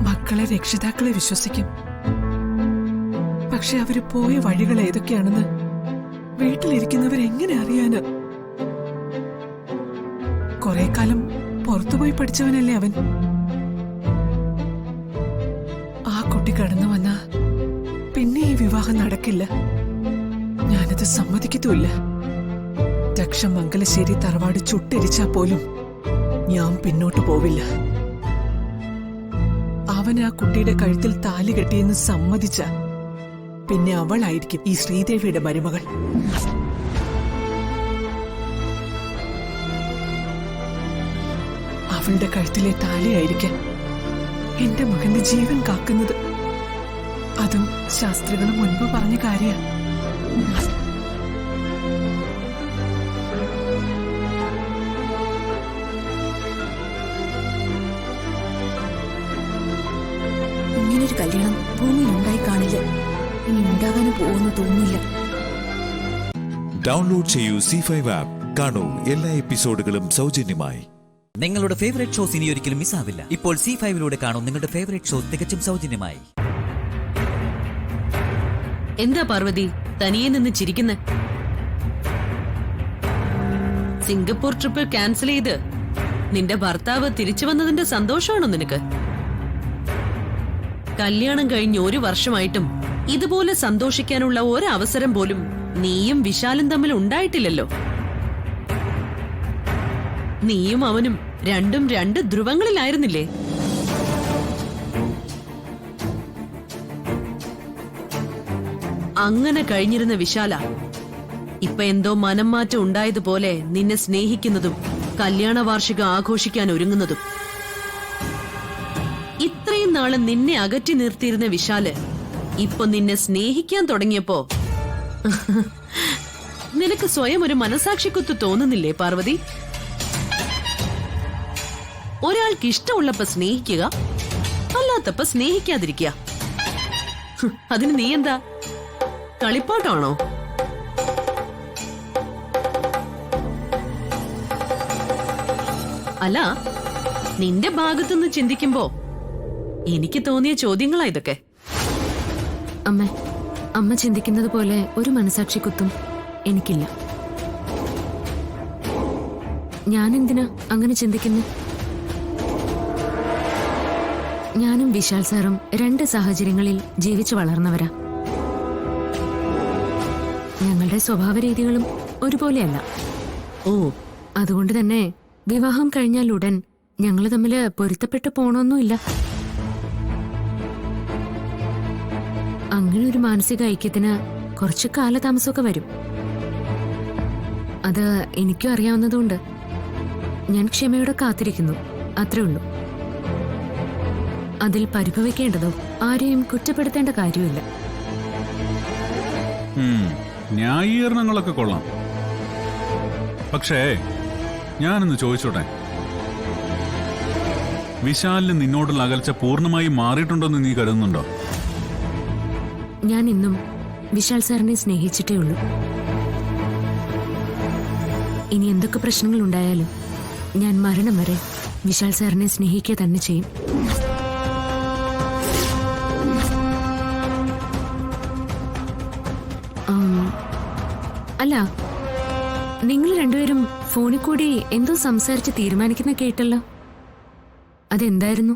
മക്കളെ രക്ഷിതാക്കളെ വിശ്വസിക്കും, പക്ഷെ അവര് പോയ വഴികൾ ഏതൊക്കെയാണെന്ന് വീട്ടിലിരിക്കുന്നവരെങ്ങനെ അറിയാന്? കുറെ കാലം പുറത്തുപോയി പഠിച്ചവനല്ലേ അവൻ. ആ കുട്ടി കടന്നു വന്ന പിന്നെ ഈ വിവാഹം നടക്കില്ല. ഞാനത് സമ്മതിക്കത്തുമില്ല. മംഗലശ്ശേരി തറവാട് ചുട്ടെരിച്ചാ പോലും ഞാൻ പിന്നോട്ട് പോവില്ല. അവൻ ആ കുട്ടിയുടെ കഴുത്തിൽ താലി കെട്ടിയെന്ന് സമ്മതിച്ച പിന്നെ അവളായിരിക്കും ഈ ശ്രീദേവിയുടെ മരുമകൾ. അവളുടെ കഴുത്തിലെ താലിയായിരിക്കാം എന്റെ മകന്റെ ജീവൻ കാക്കുന്നത്. അതും ശാസ്ത്രികൾ മുൻപ് പറഞ്ഞ കാര്യമാണ്. ഇങ്ങനൊരു കല്യാണം ഭൂമിയിൽ ഉണ്ടായി കാണില്ല. ഇനി ഉണ്ടാകാനും പോകുന്നു തോന്നില്ല. ഡൗൺലോഡ് ചെയ്യൂ C5 ആപ്പ്. കാണൂ എല്ലാ എപ്പിസോഡുകളും സൗജന്യമായി. നിങ്ങളുടെ ഫേവറേറ്റ് ഷോസ് ഇനി ഒരിക്കലും മിസ്സാവില്ല. ഇപ്പോൾ C5 കാണൂ നിങ്ങളുടെ ഫേവറേറ്റ് ഷോ തികച്ചും സൗജന്യമായി. എന്താ പാർവതി തനിയെ നിന്ന് ചിരിക്കുന്നെ? സിംഗപ്പൂർ ട്രിപ്പ് ക്യാൻസൽ ചെയ്ത് നിന്റെ ഭർത്താവ് തിരിച്ചു വന്നതിന്റെ സന്തോഷമാണോ നിനക്ക്? കല്യാണം കഴിഞ്ഞ് 1 വർഷമായിട്ടും ഇതുപോലെ സന്തോഷിക്കാനുള്ള ഒരവസരം പോലും നീയും വിശാലും തമ്മിൽ ഉണ്ടായിട്ടില്ലല്ലോ. നീയും അവനും രണ്ടും 2 ധ്രുവങ്ങളിലായിരുന്നില്ലേ? അങ്ങനെ കഴിഞ്ഞിരുന്ന വിശാല ഇപ്പൊ എന്തോ മനം മാറ്റം ഉണ്ടായതുപോലെ നിന്നെ സ്നേഹിക്കുന്നതും കല്യാണ വാർഷികം ആഘോഷിക്കാൻ ഒരുങ്ങുന്നതും. ഇത്രയും നാള് നിന്നെ അകറ്റി നിർത്തിയിരുന്ന വിശാല് ഇപ്പൊ നിന്നെ സ്നേഹിക്കാൻ തുടങ്ങിയപ്പോ നിനക്ക് സ്വയം ഒരു മനസാക്ഷിക്കുത്ത് തോന്നുന്നില്ലേ പാർവതി? ഒരാൾക്ക് ഇഷ്ടമുള്ളപ്പോ സ്നേഹിക്കുക, അല്ലാത്തപ്പോ സ്നേഹിക്കാതിരിക്കുക. അതിന് നീ എന്താ കളിപ്പാട്ടാണോ? അല്ല, നിന്റെ ഭാഗത്തുനിന്ന് ചിന്തിക്കുമ്പോ എനിക്ക് തോന്നിയ ചോദ്യങ്ങളാ ഇതൊക്കെ. അമ്മ ചിന്തിക്കുന്നത് പോലെ ഒരു മനസാക്ഷി കുത്തും എനിക്കില്ല. ഞാനെന്തിനാ അങ്ങനെ ചിന്തിക്കുന്നു? ഞാനും വിശാൽ സാറും 2 സാഹചര്യങ്ങളിൽ ജീവിച്ചു വളർന്നവരാ. ഞങ്ങളുടെ സ്വഭാവ രീതികളും ഒരുപോലെയല്ല. അതുകൊണ്ട് തന്നെ വിവാഹം കഴിഞ്ഞാൽ ഉടൻ ഞങ്ങൾ തമ്മില് പൊരുത്തപ്പെട്ടു പോണൊന്നുമില്ല. അങ്ങനെ ഒരു മാനസിക ഐക്യത്തിന് കുറച്ച് കാലതാമസമൊക്കെ വരും. അത് എനിക്കും അറിയാവുന്നതുകൊണ്ട് ഞാൻ ക്ഷമയോടെ കാത്തിരിക്കുന്നു. അത്രേ ഉള്ളൂ. അതിൽ പരിഭവിക്കേണ്ടതോ ആരെയും കുറ്റപ്പെടുത്തേണ്ട കാര്യമില്ല. ന്യായീകരണങ്ങളൊക്കെ കൊള്ളാം. പക്ഷേ ഞാനൊന്ന് ചോദിച്ചോട്ടെ, വിശാലിന് നിന്നോടുള്ള അകൽച്ച പൂർണ്ണമായി മാറിയിട്ടുണ്ടോന്ന് നീ കരുതുന്നുണ്ടോ? ഞാൻ ഇന്നും വിശാൽ സാറിനെ സ്നേഹിച്ചിട്ടേ ഉള്ളൂ. ഇനി എന്തൊക്കെ പ്രശ്നങ്ങൾ ഉണ്ടായാലും ഞാൻ മരണം വരെ വിശാൽ സാറിനെ സ്നേഹിക്കുക തന്നെ ചെയ്യും. അല്ല, നിങ്ങൾ രണ്ടുപേരും ഫോണിൽ കൂടി എന്തോ സംസാരിച്ച് തീരുമാനിക്കുന്ന കേട്ടല്ലോ. അതെന്തായിരുന്നു?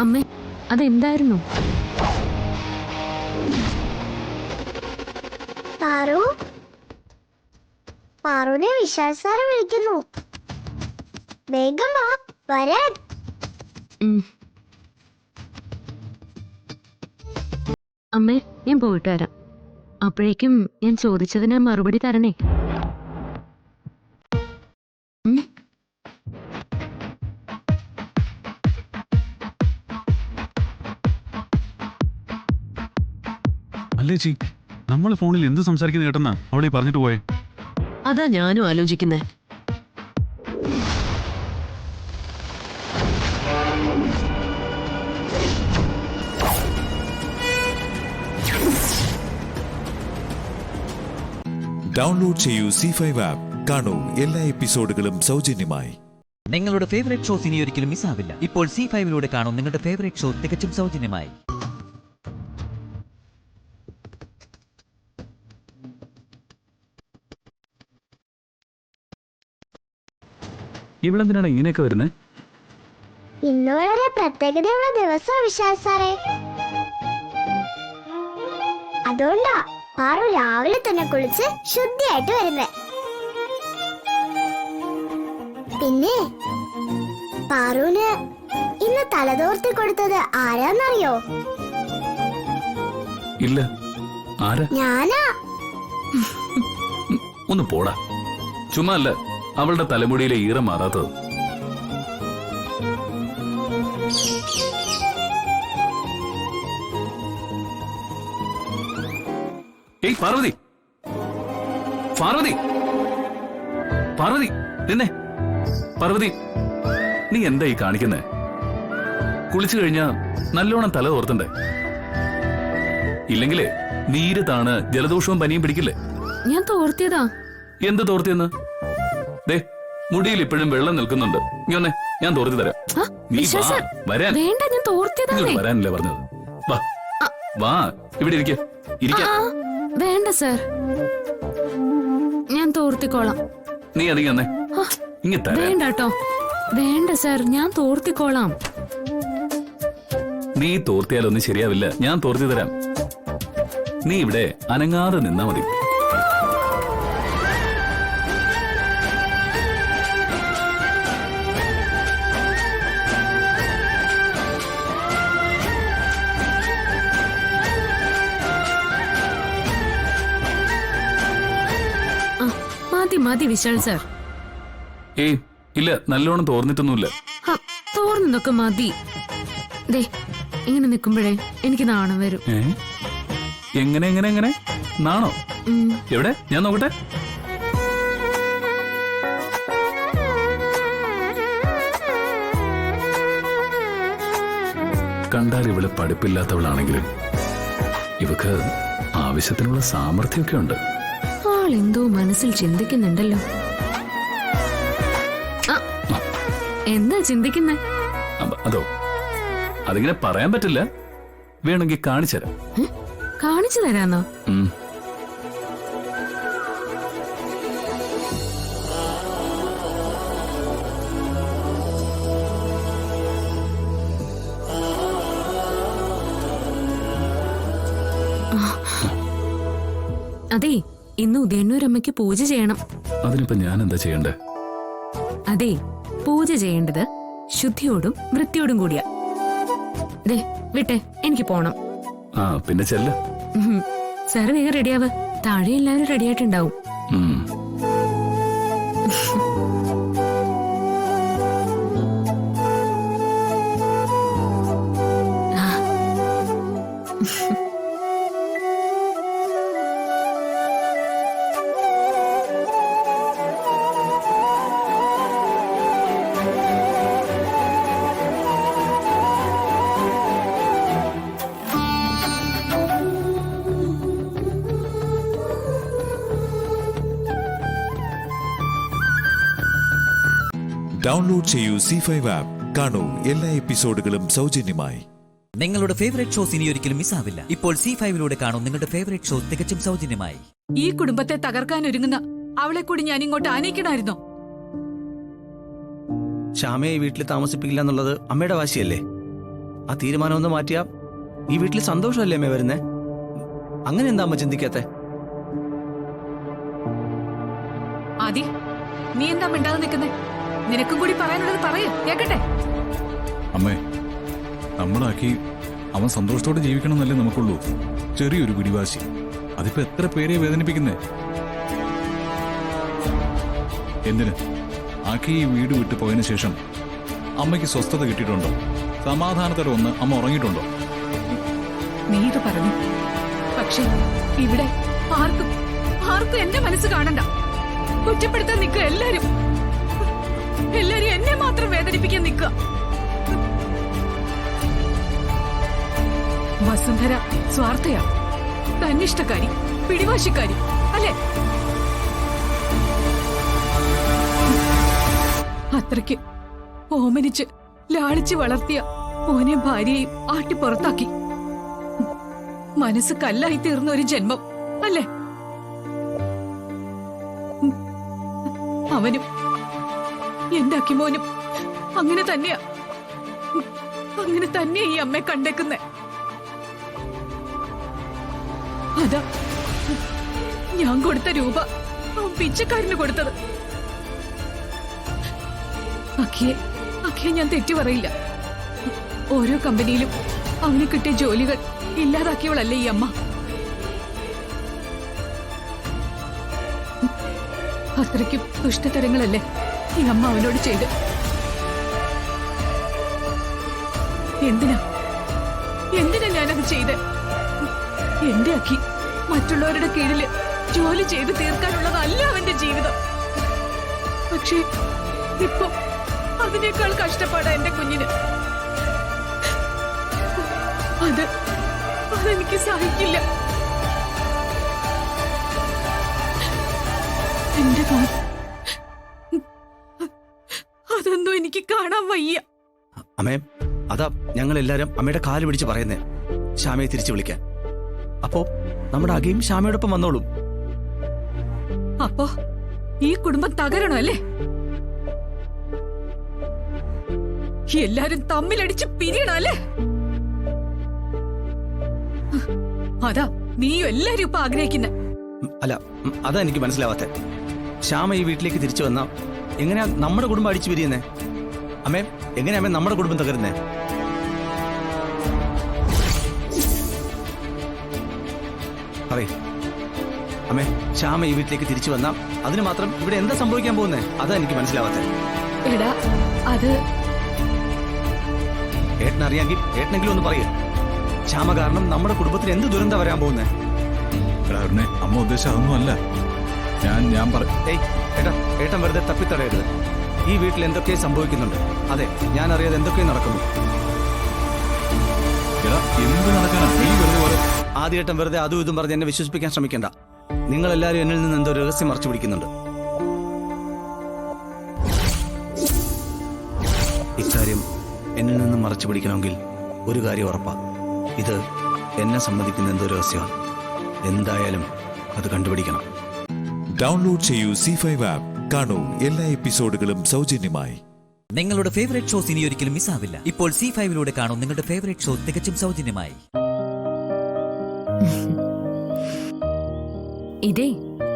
അമ്മേ, അതെന്തായിരുന്നു? പാറുവിനെ വിശാൽ സാറ് വിളിക്കുന്നു. വേഗം വാ, വരാൻ. അമ്മേ, ഞാൻ പോയിട്ട് വരാം. അപ്പോഴേക്കും ഞാൻ ചോദിച്ചതിന് മറുപടി തരണേ. അല്ലേ ചി, നമ്മൾ ഫോണിൽ എന്ത് സംസാരിക്കുന്ന കേട്ടെന്നാ അവളെ പറഞ്ഞിട്ട് പോയെ? അതാ ഞാനും ആലോചിക്കുന്നേ. ഡൗൺലോഡ് ചെയ്യൂ C5 ആപ്പ്. കാണൂ എല്ലാ എപ്പിസോഡുകളും സൗജന്യമായി. നിങ്ങളുടെ ഫേവറേറ്റ് ഷോസ് ഇനി ഒരിക്കലും മിസ്സാവില്ല. ഇപ്പോൾ C5-ലൂടെ കാണും നിങ്ങളുടെ ഫേവറേറ്റ് ഷോ തികച്ചും സൗജന്യമായി. ഇവളെന്തിനാണ് ഇങ്ങനെയൊക്കെ വരുന്നത്? ഇന്ന് വളരെ പ്രത്യേകതയുള്ള ദിവസം വിശാൽ സാറേ. അതുകൊണ്ടാ പാറു രാവിലെ തന്നെ കുളിച്ച് ശുദ്ധിയായിട്ട് വരുന്നേ. പിന്നെ പാറുവിന് ഇന്ന് തലതോർത്തി കൊടുത്തത് ആരാന്നറിയോ? ഇല്ല, ആരാ? ഞാനാ. ഒന്ന് പോടാ. ചുമ്മാ അല്ല അവളുടെ തലമുടിയിലെ ഈറം മാറാത്തത്. ഏയ് പാർവതി, പാർവതി, പാർവതി, നിന്നെ പാർവതി, നീ എന്താ ഈ കാണിക്കുന്നേ? കുളിച്ചു കഴിഞ്ഞാ നല്ലോണം തല തോർത്തണ്ടേ? ഇല്ലെങ്കിലേ നീര് താണ് ജലദോഷവും പനിയും പിടിക്കില്ലേ? ഞാൻ തോർത്തിയതാ. എന്ത് തോർത്തിയെന്ന്? ദേ മുടിയിൽ ഇപ്പോഴും വെള്ളം നിൽക്കുന്നുണ്ട്. നീ ഒന്നേ, ഞാൻ തോർത്തി തരാം. നീ വാ, വരാൻ. വേണ്ട, ഞാൻ തോർത്തിയതാണേ. വരാനല്ലേ പറഞ്ഞത്? വാ വാ, ഇവിടെ ഇരിക്ക. വേണ്ട സർ, ഞാൻ തോർത്തിക്കോളാം. നീ അധികം വന്നേ. വേണ്ട കേട്ടോ, വേണ്ട സർ, ഞാൻ തോർത്തിക്കോളാം. നീ തോർത്തിയാലൊന്നും ശരിയാവില്ല. ഞാൻ തോർത്തി തരാം. നീ ഇവിടെ അനങ്ങാതെ നിന്നാ മതി. മതി വിശാൽ സർ. ഏയ് ഇല്ല, നല്ലോണം തോർന്നിട്ടൊന്നുമില്ല. തോർന്നതൊക്കെ മതി. ദേ ഇങ്ങനെ നിക്കുമ്പോഴേ എനിക്ക് നാണം വരും. എങ്ങനെ എങ്ങനെ എങ്ങനെ നാണോ? എവിടെ? ഞാൻ നോക്കട്ടെ. കണ്ടാൽ ഇവള് പഠിപ്പില്ലാത്തവളാണെങ്കിലും ഇവക്ക് ആവശ്യത്തിനുള്ള സാമർഥ്യമൊക്കെ ഉണ്ട്. ആളെന്തോ മനസ്സിൽ ചിന്തിക്കുന്നുണ്ടല്ലോ. എന്താ ചിന്തിക്കുന്നേ? അതോ, അതിങ്ങനെ പറയാൻ പറ്റില്ല. വേണമെങ്കിൽ കാണിച്ചു തരാം. കാണിച്ചു തരാന്നോ? അതെ, ഇന്ന് ഉദയന്നൂരമ്മയ്ക്ക് പൂജ ചെയ്യണം. അതിനിപ്പോ ഞാൻ എന്താ ചെയ്യണ്ടേ? അതെ, പൂജ ചെയ്യേണ്ടത് ശുദ്ധിയോടും വൃത്തിയോടും കൂടിയാ. ദേ വിട്ടെ, എനിക്ക് പോണം. പിന്നെ ചെല്ല. സാർ വേഗം റെഡിയാവ്. താഴെ എല്ലാവരും റെഡിയായിട്ടുണ്ടാവും. ഡൗൺലോഡ് ചെയ്യൂ C5 ആപ്പ്. കാണൂ എല്ലാ എപ്പിസോഡുകളും സൗജന്യമായി. നിങ്ങളുടെ ഫേവറേറ്റ് ഷോസ് ഇനി ഒരിക്കലും മിസ്സാവില്ല. ഇപ്പോൾ C5-ലൂടെ കാണും നിങ്ങളുടെ ഫേവറേറ്റ് ഷോ തികച്ചും സൗജന്യമായി. ഈ കുടുംബത്തെ തകർക്കാൻ ഒരുങ്ങുന്ന അവളെ കൂടി ഞാൻ ഇങ്ങോട്ട് ആനയിക്കണമായിരുന്നോ? ശ്യാമയെ ഈ വീട്ടിൽ താമസിപ്പിക്കില്ല എന്നുള്ളത് അമ്മയുടെ വാശിയല്ലേ? ആ തീരുമാനം ഒന്ന് മാറ്റിയാ ഈ വീട്ടിൽ സന്തോഷമല്ലേ അമ്മ വരുന്നേ? അങ്ങനെ എന്താ അമ്മ ചിന്തിക്കാത്തെ? ആദി, നീ എന്താ മിണ്ടാതെ നിൽക്കുന്നേ? നിനക്കും കൂടി പറയാനുള്ളത് പറയേ, കേക്കട്ടെ. അമ്മേ, നമ്മളാക്കി അവൻ സന്തോഷത്തോടെ ജീവിക്കണം എന്നല്ലേ നമുക്കുള്ളൂ. ചെറിയൊരു പിടിവാശി, അതിപ്പോ എത്ര പേരെ വേദനിപ്പിക്കുന്നേ? എന്തിന്? ആക്കി ഈ വീട് വിട്ടു പോയതിനു ശേഷം അമ്മയ്ക്ക് സ്വസ്ഥത കിട്ടിയിട്ടുണ്ടോ? സമാധാനത്തോടെ ഒന്ന് അമ്മ ഉറങ്ങിയിട്ടുണ്ടോ? നീ ഇത് പറഞ്ഞു, പക്ഷെ ഇവിടെ ആർക്കും എന്റെ മനസ്സ് കാണണ്ട. കുറ്റപ്പെടുത്താൻ നിൽക്കുക എല്ലാരും എന്നെ മാത്രം വേദനിപ്പിക്കാൻ നിൽക്കുക. വസുന്ധര സ്വാർത്ഥയാ, തന്നിഷ്ടക്കാരി, പിടിവാശിക്കാരി അല്ലേ? അത്രയ്ക്ക് ഓമനിച്ച് ലാളിച്ച് വളർത്തിയ മോനെ ഭാര്യയെയും ആട്ടി പുറത്താക്കി. മനസ്സ് കല്ലായി തീർന്ന ഒരു ജന്മം അല്ലേ? അവനും എന്റെ അക്കിമോനും അങ്ങനെ തന്നെയാ ഈ അമ്മയെ കണ്ടേക്കുന്നേ. അതാ ഞാൻ കൊടുത്ത രൂപ അവൻ പിച്ചക്കാരന് കൊടുത്തത്. അഖിയെ ഞാൻ തെറ്റു പറയില്ല. ഓരോ കമ്പനിയിലും അവന് കിട്ടിയ ജോലികൾ ഇല്ലാതാക്കിയവളല്ലേ ഈ അമ്മ. അത്രയ്ക്കും ദുഷ്ടതരങ്ങളല്ലേ ഈ അമ്മ അവനോട് ചെയ്ത്. എന്തിനാ ഞാനത് ചെയ്ത്? എന്റെ അഖി മറ്റുള്ളവരുടെ കീഴില് ജോലി ചെയ്ത് തീർക്കാനുള്ളതല്ല അവന്റെ ജീവിതം. പക്ഷേ ഇപ്പൊ അതിനേക്കാൾ കഷ്ടപ്പാടാ എന്റെ കുഞ്ഞിന്. അതെനിക്ക് സഹിക്കില്ല. എന്റെ മോൻ അതൊന്നും എനിക്ക് കാണാൻ വയ്യ. അമ്മേ, അതാ ഞങ്ങൾ എല്ലാരും അമ്മയുടെ കാല് പിടിച്ച് പറയുന്നേ ശ്യാമയെ തിരിച്ചു വിളിക്കാൻ. അപ്പോ നമ്മുടെ അഖിയും ശ്യാമയോടൊപ്പം വന്നോളും. അപ്പോ ഈ കുടുംബം തകരണോ അല്ലേ? എല്ലാരും തമ്മിലടിച്ച് പിരിയണോ അല്ലേ? അതാ നീയും എല്ലാരും ഇപ്പൊ ആഗ്രഹിക്കുന്ന. അല്ല, അതാ എനിക്ക് മനസ്സിലാവാത്തെ. ശ്യാമ ഈ വീട്ടിലേക്ക് തിരിച്ചു വന്നാ എങ്ങനെയാ നമ്മുടെ കുടുംബം അടിച്ചു പിരിയുന്നേ? അമ്മേ, എങ്ങനെയാ അമ്മേ നമ്മുടെ കുടുംബം തകരുന്നേ? പറയ് അമ്മേ, ശ്യാമ ഈ വീട്ടിലേക്ക് തിരിച്ചു വന്നാ അതിന് മാത്രം ഇവിടെ എന്താ സംഭവിക്കാൻ പോകുന്നേ? അതാ എനിക്ക് മനസ്സിലാവാത്തെ. എടാ, അത് ഏട്ടനറിയാമെങ്കിൽ ഏട്ടനെങ്കിലും ഒന്ന് പറയേ. ശ്യാമ കാരണം നമ്മുടെ കുടുംബത്തിൽ എന്ത് ദുരന്തം വരാൻ പോകുന്നേ? അമ്മ ഉദ്ദേശം അതൊന്നും അല്ല. ഏട്ടൻ വെറുതെ തപ്പിത്തടയരുത്. ഈ വീട്ടിൽ എന്തൊക്കെ സംഭവിക്കുന്നുണ്ട്. അതെ, ഞാൻ അറിയാതെ എന്തൊക്കെ നടക്കുന്നു. ആദ്യേട്ടൻ വെറുതെ അതും ഇതും പറഞ്ഞ് എന്നെ വിശ്വസിപ്പിക്കാൻ ശ്രമിക്കണ്ട. നിങ്ങൾ എല്ലാവരും എന്നിൽ നിന്ന് എന്തോ രഹസ്യം മറച്ചു പിടിക്കുന്നുണ്ട്. ഇക്കാര്യം എന്നിൽ നിന്ന് മറച്ചു പിടിക്കണമെങ്കിൽ ഒരു കാര്യം ഉറപ്പാ. ഇത് എന്നെ സംബന്ധിക്കുന്ന എന്തോ രഹസ്യമാണ്. എന്തായാലും അത് കണ്ടുപിടിക്കണം. ഡൗൺലോഡ് ചെയ്യൂ C5 ആപ്പ്. കാണൂ എല്ലാ എപ്പിസോഡുകളും സൗജന്യമായി. നിങ്ങളുടെ ഫേവറേറ്റ് ഷോസ് ഇനി ഒരിക്കലും മിസ്സാവില്ല. ഇപ്പോൾ C5 കാണൂ നിങ്ങളുടെ ഫേവറേറ്റ് ഷോ തികച്ചും സൗജന്യമായി. ഇതേ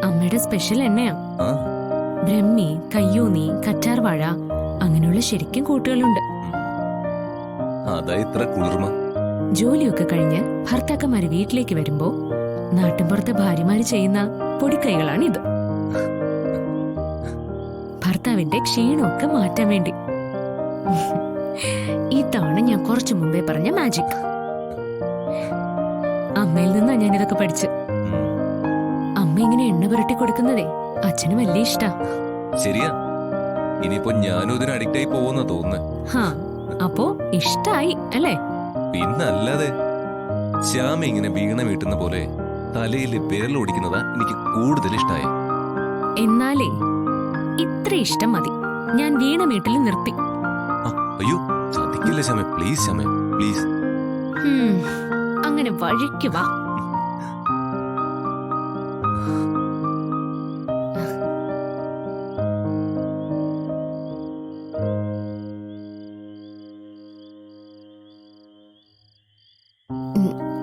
അമ്മയുടെ സ്പെഷ്യൽ എണ്ണയാ. ബ്രഹ്മി, കയ്യൂന്നി, കറ്റാർവാഴ അങ്ങനെയുള്ള ശരിക്കും കൂട്ടുകളുണ്ട്. അതാ ഇത്ര കുളിർമ. ജോലിയൊക്കെ കഴിഞ്ഞ് ഭർത്താക്കന്മാര് വീട്ടിലേക്ക് വരുമ്പോ നാട്ടിൻപുറത്തെ ഭാര്യമാര് ചെയ്യുന്ന പൊടിക്കൈകളാണിത്. ഭർത്താവിന്റെ ക്ഷീണമൊക്കെ മാറ്റാൻ വേണ്ടി. ഈ തവണ ഞാൻ കുറച്ചു മുമ്പേ പറഞ്ഞ മാജിക്. അമ്മയിൽ നിന്നാ ഞാനിതൊക്കെ പഠിച്ച്. അമ്മ ഇങ്ങനെ എണ്ണ പുരട്ടി കൊടുക്കുന്നതേ അച്ഛന് വലിയ ഇഷ്ടാ. ശരിയാ, ഇനിയിപ്പോ ഞാനും ഇതിന് അഡിക്റ്റ് ആയി പോകുന്ന തോന്നുന്നു. അപ്പോ ഇഷ്ടായി അല്ലേ? പിന്നല്ലാതെ. ശ്യാമ ഇങ്ങനെ വീണ വീട്ടുന്ന പോലെ തലയിൽ വിരലോടിക്കുന്നതാ എനിക്ക് കൂടുതൽ ഇഷ്ടായി. എന്നാലേ ഇത്ര ഇഷ്ടം മതി. ഞാൻ വീണ വീട്ടിൽ നിർത്തി. അയ്യോ, ചതിക്കില്ല ശ്യാമ, പ്ലീസ് ശ്യാമ, പ്ലീസ്. അങ്ങനെ വഴിക്ക് വാ.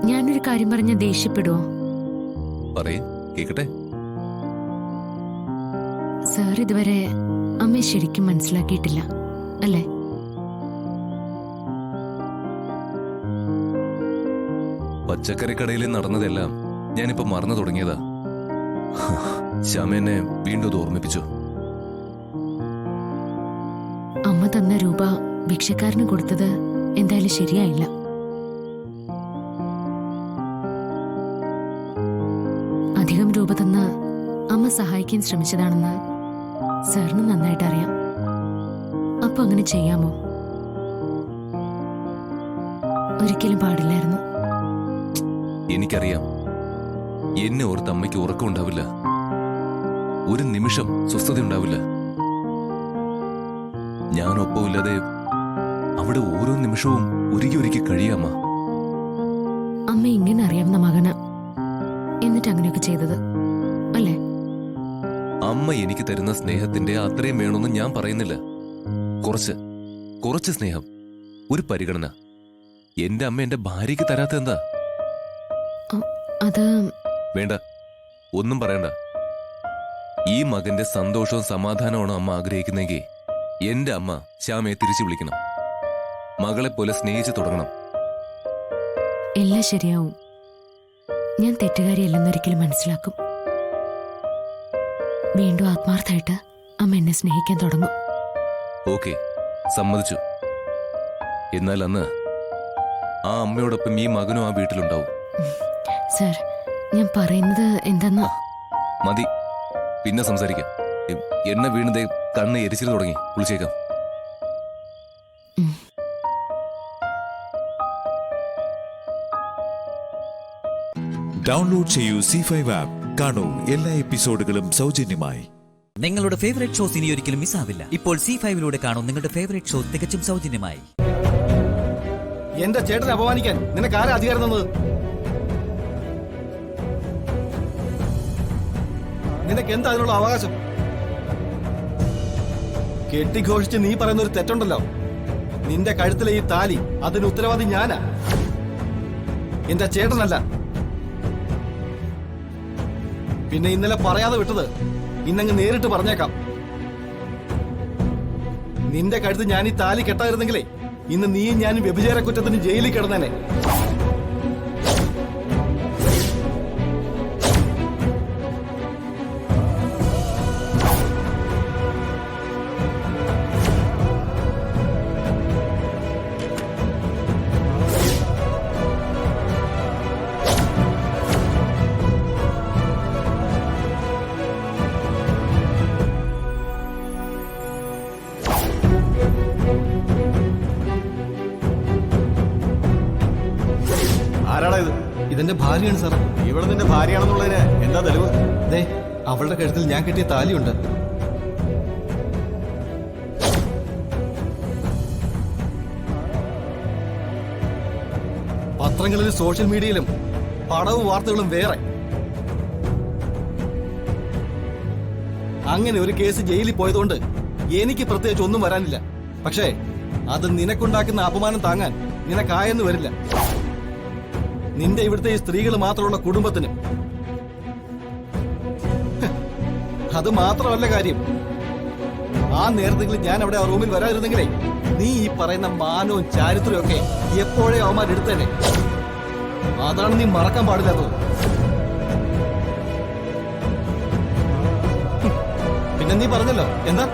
ഞാനൊരു കാര്യം പറഞ്ഞ ദേഷ്യപ്പെടുവോ? പറയ്, കേക്കട്ടെ. സാർ ഇതുവരെ അമ്മയെ ശരിക്കും മനസ്സിലാക്കിയിട്ടില്ല അല്ലേ? പച്ചക്കറിക്കടയിൽ നടന്നതെല്ലാം ഞാനിപ്പോ മറന്നു തുടങ്ങിയതാ. ശ്യാമ എന്നെ വീണ്ടും അത് ഓർമ്മിപ്പിച്ചു. അമ്മ തന്ന രൂപ ഭിക്ഷക്കാരന് കൊടുത്തത് എന്തായാലും ശരിയായില്ല. അധികം രൂപ തന്ന് അമ്മ സഹായിക്കാൻ ശ്രമിച്ചതാണെന്ന് സാറിന് നന്നായിട്ട് അറിയാം. അപ്പൊ അങ്ങനെ ചെയ്യാമോ? ഒരിക്കലും പാടില്ലായിരുന്നു. എനിക്കറിയാം, എന്നെ ഓർത്ത് അമ്മയ്ക്ക് ഉറക്കം ഉണ്ടാവില്ല. ഒരു നിമിഷം സ്വസ്ഥത ഉണ്ടാവില്ല. ഞാനൊപ്പമില്ലാതെ അവിടെ ഓരോ നിമിഷവും ഉരുകി കഴിയാമ്മ. അമ്മ ഇങ്ങനെ അറിയാവുന്ന മകന് എന്നിട്ട് അങ്ങനെയൊക്കെ ചെയ്തത് അല്ലേ? അമ്മ എനിക്ക് തരുന്ന സ്നേഹത്തിന്റെ അത്രയും വേണമെന്ന് ഞാൻ പറയുന്നില്ല. കുറച്ച് സ്നേഹം, ഒരു പരിഗണന. എന്റെ അമ്മ എന്റെ ഭാര്യയ്ക്ക് തരാത്ത എന്താ? അത് വേണ്ട, ഒന്നും പറയണ്ട. ഈ മകന്റെ സന്തോഷവും സമാധാനമാണ് അമ്മ ആഗ്രഹിക്കുന്നെങ്കിൽ എന്റെ അമ്മ ശ്യാമയെ തിരിച്ചു വിളിക്കണം. മകളെ പോലെ സ്നേഹിച്ചു തുടങ്ങണം. എല്ലാം ശരിയാവും. ഞാൻ തെറ്റുകാരിയല്ലെന്നൊരിക്കലും മനസ്സിലാക്കും. വീണ്ടും ആത്മാർത്ഥമായിട്ട് അമ്മ എന്നെ സ്നേഹിക്കാൻ തുടങ്ങും. ഓക്കെ, സമ്മതിച്ചു. എന്നാൽ അന്ന് ആ അമ്മയോടൊപ്പം ഈ മകനും ആ വീട്ടിലുണ്ടാവും. സർ, ഞാൻ പറയുന്നത് എന്താന്ന് മതി, പിന്നെ സംസാരിക്കാം. എണ്ണ വീണതേ കണ്ണ് എരിച്ചിൽ തുടങ്ങി. വിളിച്ചേക്കാം. ഡൗൺലോഡ് ചെയ്യൂ C5 ആപ്പ്. കാണൂ എല്ലാ എപ്പിസോഡുകളും സൗജന്യമായി. നിങ്ങളുടെ ഫേവറേറ്റ് ഷോസ് ഇനി ഒരിക്കലും മിസ്സാവില്ല. ഇപ്പോൾ C5 കാണൂ നിങ്ങളുടെ ഫേവറേറ്റ് ഷോ തികച്ചും സൗജന്യമായി. എന്റെ ചേട്ടനെ അപമാനിക്കാൻ നിനക്ക് ആരാ അധികാരം തന്നത്? നിനക്ക് എന്താ അതിനുള്ള അവകാശം? കെട്ടിഘോഷിച്ച് നീ പറയുന്ന ഒരു തെറ്റുണ്ടല്ലോ. നിന്റെ കഴുത്തിലെ ഈ താലി, അതിന് ഉത്തരവാദി ഞാനാ, എന്റെ ചേട്ടനല്ല. പിന്നെ ഇന്നലെ പറയാതെ വിട്ടത് ഇന്നങ്ങ് നേരിട്ട് പറഞ്ഞേക്കാം. നിന്റെ കഴുത്ത് ഞാൻ ഈ താലി കെട്ടായിരുന്നെങ്കിലേ ഇന്ന് നീയും ഞാനും വ്യഭിചാര കുറ്റത്തിന് ജയിലിൽ കിടന്നേനെ. ആരാടാ ഇത്? ഇതെന്റെ ഭാര്യയാണ് സാർ. ഇവിടെ നിന്റെ ഭാര്യയാണെന്നുള്ളതിന് എന്താ തെളിവ്? ദേ, അവളുടെ കഴുത്തിൽ ഞാൻ കെട്ടിയ താലിയുണ്ട്. പത്രങ്ങളിലും സോഷ്യൽ മീഡിയയിലും പടവും വാർത്തകളും വേറെ. അങ്ങനെ ഒരു കേസ് ജയിലിൽ പോയതുകൊണ്ട് എനിക്ക് പ്രത്യേകിച്ച് ഒന്നും വരാനില്ല. പക്ഷേ അത് നിനക്കുണ്ടാക്കുന്ന അപമാനം താങ്ങാൻ നിനക്കായെന്ന് വരില്ല. നിന്റെ ഇവിടുത്തെ ഈ സ്ത്രീകൾ മാത്രമുള്ള കുടുംബത്തിന്. അത് മാത്രമല്ല കാര്യം, ആ നേരത്തെങ്കിലും ഞാൻ അവിടെ ആ റൂമിൽ വരാതിരുന്നെങ്കിലേ നീ ഈ പറയുന്ന മാനവും ചാരിത്രവും ഒക്കെ എപ്പോഴേ അവന്മാർ എടുത്തേനെ. അതാണ് നീ മറക്കാൻ പാടില്ലാത്തത്. പിന്നെ നീ പറഞ്ഞല്ലോ എന്താ,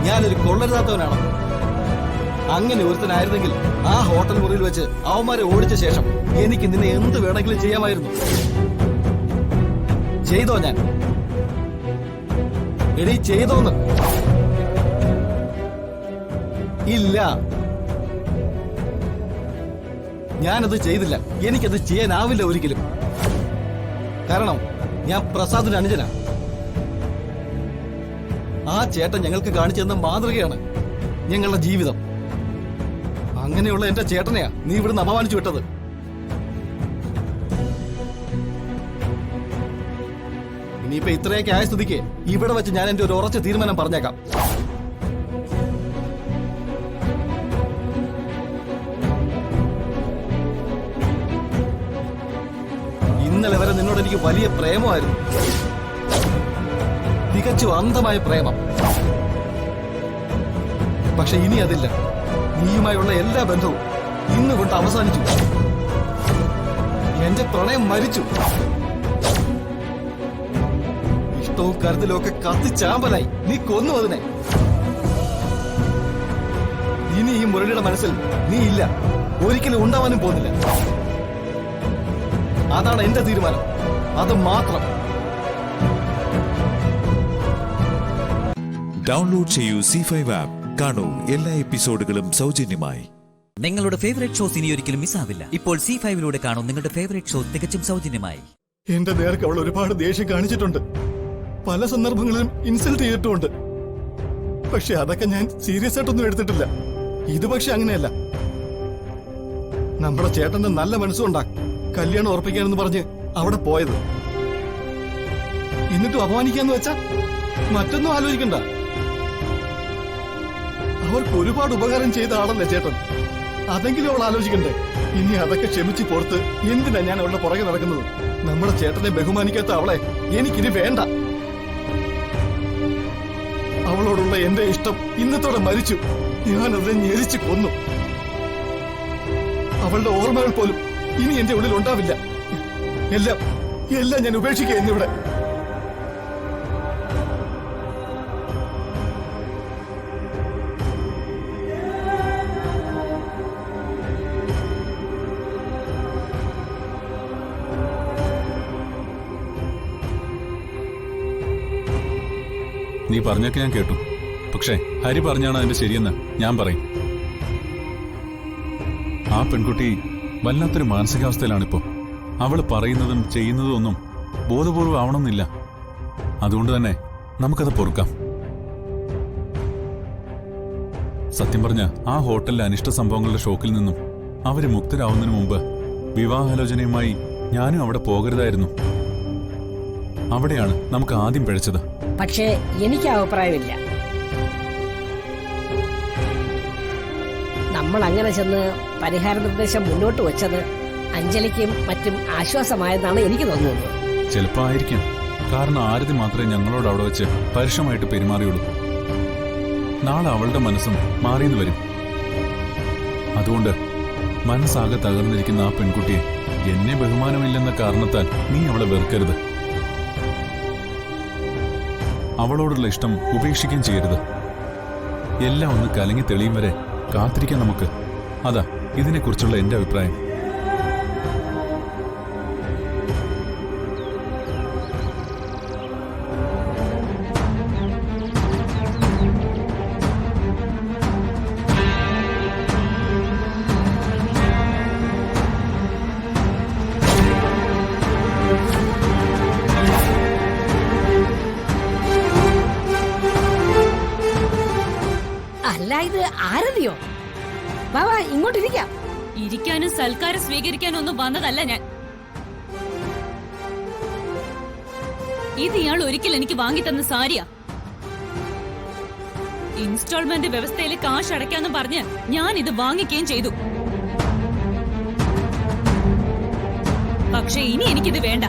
ഞാനൊരു കൊള്ളരുതാത്തവനാണ്. അങ്ങനെ ഒരുത്തനായിരുന്നെങ്കിൽ ആ ഹോട്ടൽ മുറിയിൽ വെച്ച് അവന്മാരെ ഓടിച്ച ശേഷം എനിക്ക് നിന്നെ എന്ത് വേണമെങ്കിലും ചെയ്യാമായിരുന്നു. ചെയ്തോ ഞാൻ? എടീ, ചെയ്തോന്ന്? ഇല്ല, ഞാനത് ചെയ്തില്ല. എനിക്കത് ചെയ്യാനാവില്ല ഒരിക്കലും. കാരണം ഞാൻ പ്രസാദിന്റെ അനുജനാ. ആ ചേട്ടൻ ഞങ്ങൾക്ക് കാണിച്ചു തന്ന മാതൃകയാണ് ഞങ്ങളുടെ ജീവിതം. അങ്ങനെയുള്ള എന്റെ ചേട്ടനെയാ നീ ഇവിടുന്ന് അപമാനിച്ചു വിട്ടത്. ഇനിയിപ്പോ ഇത്രയൊക്കെ ആയ സ്ഥിതിക്ക് ഇവിടെ വെച്ച് ഞാൻ എന്റെ ഒരു ഉറച്ച തീരുമാനം പറഞ്ഞേക്കാം. ഇന്നലെ വരെ നിന്നോട് എനിക്ക് വലിയ പ്രേമമായിരുന്നു, തികച്ചും അന്ധമായ പ്രേമം. പക്ഷെ ഇനി അതില്ല. നീയുമായുള്ള എല്ലാ ബന്ധവും ഇന്ന് കൊണ്ട് അവസാനിച്ചു. എന്റെ പ്രണയം മരിച്ചു. ഇഷ്ടവും കരുതലും ഒക്കെ കത്തിച്ചാമ്പലായി നീ കൊന്നു അതിനെ. ഇനി ഈ മുരളിയുടെ മനസ്സിൽ നീ ഇല്ല, ഒരിക്കലും ഉണ്ടാവാനും പോകുന്നില്ല. അതാണ് എന്റെ തീരുമാനം, അത് മാത്രം. ഡൗൺലോഡ് ചെയ്യൂ C5 ആപ്പ്. കാണൂ എല്ലാ എപ്പിസോഡുകളും സൗജന്യമായി. നിങ്ങളുടെ ഫേവറേറ്റ് ഷോസ് ഇനി ഒരിക്കലും മിസ്സാവില്ല. ഇപ്പോൾ C5 കാണൂ നിങ്ങളുടെ ഫേവറേറ്റ് ഷോ തികച്ചും സൗജന്യമായി. എന്റെ നേർക്ക് അവൾ ഒരുപാട് ദേഷ്യം കാണിച്ചിട്ടുണ്ട്, പല സന്ദർഭങ്ങളിലും ഇൻസൾട്ട് ചെയ്തിട്ടുമുണ്ട്. പക്ഷെ അതൊക്കെ ഞാൻ സീരിയസ് ആയിട്ടൊന്നും എടുത്തിട്ടില്ല. ഇത് പക്ഷെ അങ്ങനെയല്ല. നമ്മുടെ ചേട്ടന്റെ നല്ല മനസ്സുകൊണ്ടാ കല്യാണം ഉറപ്പിക്കാനെന്ന് പറഞ്ഞ് അവിടെ പോയത്. എന്നിട്ടും അപമാനിക്കാന്ന് വെച്ചാ മറ്റൊന്നും ആലോചിക്കണ്ട. അവർക്ക് ഒരുപാട് ഉപകാരം ചെയ്ത ആളല്ലേ ചേട്ടൻ, അതെങ്കിലും അവൾ ആലോചിക്കണ്ടേ? ഇനി അതൊക്കെ ക്ഷമിച്ച് പുറത്ത് എന്തിനാ ഞാൻ അവളുടെ പുറകെ നടക്കുന്നത്? നമ്മുടെ ചേട്ടനെ ബഹുമാനിക്കാത്ത അവളെ എനിക്കിനി വേണ്ട. അവളോടുള്ള എന്റെ ഇഷ്ടം ഇന്നത്തോടെ മരിച്ചു. ഞാനതിനെ ഞെരിച്ചു കൊന്നു. അവളുടെ ഓർമ്മകൾ പോലും ഇനി എന്റെ ഉള്ളിൽ ഉണ്ടാവില്ല. എല്ലാം എല്ലാം ഞാൻ ഉപേക്ഷിക്കുക എന്നിവിടെ. നീ പറഞ്ഞൊക്കെ ഞാൻ കേട്ടു. പക്ഷേ ഹരി പറഞ്ഞാണ് അതിന്റെ ശരിയെന്ന് ഞാൻ പറയും. ആ പെൺകുട്ടി വല്ലാത്തൊരു മാനസികാവസ്ഥയിലാണിപ്പോ. അവള് പറയുന്നതും ചെയ്യുന്നതും ഒന്നും ബോധപൂർവ്വം ആവണമെന്നില്ല. അതുകൊണ്ട് തന്നെ നമുക്കത് പൊറുക്കാം. സത്യം പറഞ്ഞ ആ ഹോട്ടലിലെ അനിഷ്ട സംഭവങ്ങളുടെ ഷോക്കിൽ നിന്നും അവര് മുക്തരാവുന്നതിന് മുമ്പ് വിവാഹാലോചനയുമായി ഞാനും അവിടെ പോകരുതായിരുന്നു. അവിടെയാണ് നമുക്ക് ആദ്യം പിഴച്ചത്. പക്ഷേ എനിക്ക് അഭിപ്രായമില്ല. നമ്മൾ അങ്ങനെ ചെന്ന് പരിഹാര നിർദ്ദേശം മുന്നോട്ട് വെച്ചത് അഞ്ജലിക്കും മറ്റും ആശ്വാസമായെന്നാണ് എനിക്ക് തോന്നുന്നത്. ചിലപ്പോ ആയിരിക്കാം. കാരണം ആരതി മാത്രമേ ഞങ്ങളോട് അവിടെ വെച്ച് പരുഷമായിട്ട് പെരുമാറിയുള്ളൂ. നാളെ അവളുടെ മനസ്സും മാറിയെന്ന് വരും. അതുകൊണ്ട് മനസ്സാകെ തകർന്നിരിക്കുന്ന ആ പെൺകുട്ടിയെ എന്നെ ബഹുമാനമില്ലെന്ന കാരണത്താൽ നീ അവളെ വെറുക്കരുത്. അവളോടുള്ള ഇഷ്ടം ഉപേക്ഷിക്കുകയും ചെയ്യരുത്. എല്ലാം ഒന്ന് കലങ്ങി തെളിയും വരെ കാത്തിരിക്കാം നമുക്ക്. അതാ ഇതിനെക്കുറിച്ചുള്ള എന്റെ അഭിപ്രായം. അല്ല, ഇത് ആരതിയോ? വാ ഇങ്ങോട്ടിരിക്കാം. ഇരിക്കാനും സൽക്കാരം സ്വീകരിക്കാനും ഒന്നും വന്നതല്ല ഞാൻ. ഇത് ഇയാൾ ഒരിക്കൽ എനിക്ക് വാങ്ങിത്തന്ന സാരിയാ. ഇൻസ്റ്റാൾമെന്റ് വ്യവസ്ഥയിൽ കാശ് അടയ്ക്കാന്ന് പറഞ്ഞ് ഞാൻ ഇത് വാങ്ങിക്കുകയും ചെയ്തു. പക്ഷെ ഇനി എനിക്കിത് വേണ്ട.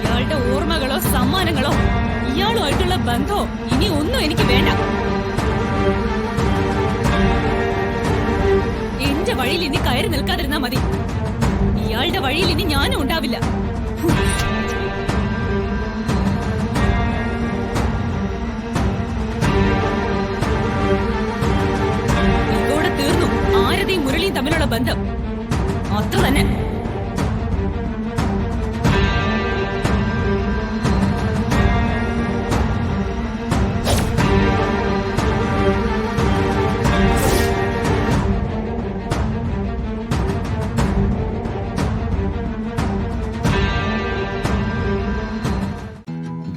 ഇയാളുടെ ഓർമ്മകളോ സമ്മാനങ്ങളോ ഇയാളുമായിട്ടുള്ള ബന്ധമോ ഇനി ഒന്നും എനിക്ക് വേണ്ട. എന്റെ വഴിയിൽ ഇനി കയറി നിൽക്കാതിരുന്നാ മതി. ഇയാളുടെ വഴിയിൽ ഇനി ഞാനും ഉണ്ടാവില്ല. ഇതോടെ തീർന്നു ആരതിയും മുരളിയും തമ്മിലുള്ള ബന്ധം. അത്ര തന്നെ.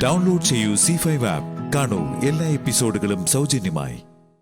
ഡൗൺലോഡ് ചെയ്യൂ C5 ആപ്പ്. കാണൂ എല്ലാ എപ്പിസോഡുകളും സൗജന്യമായി.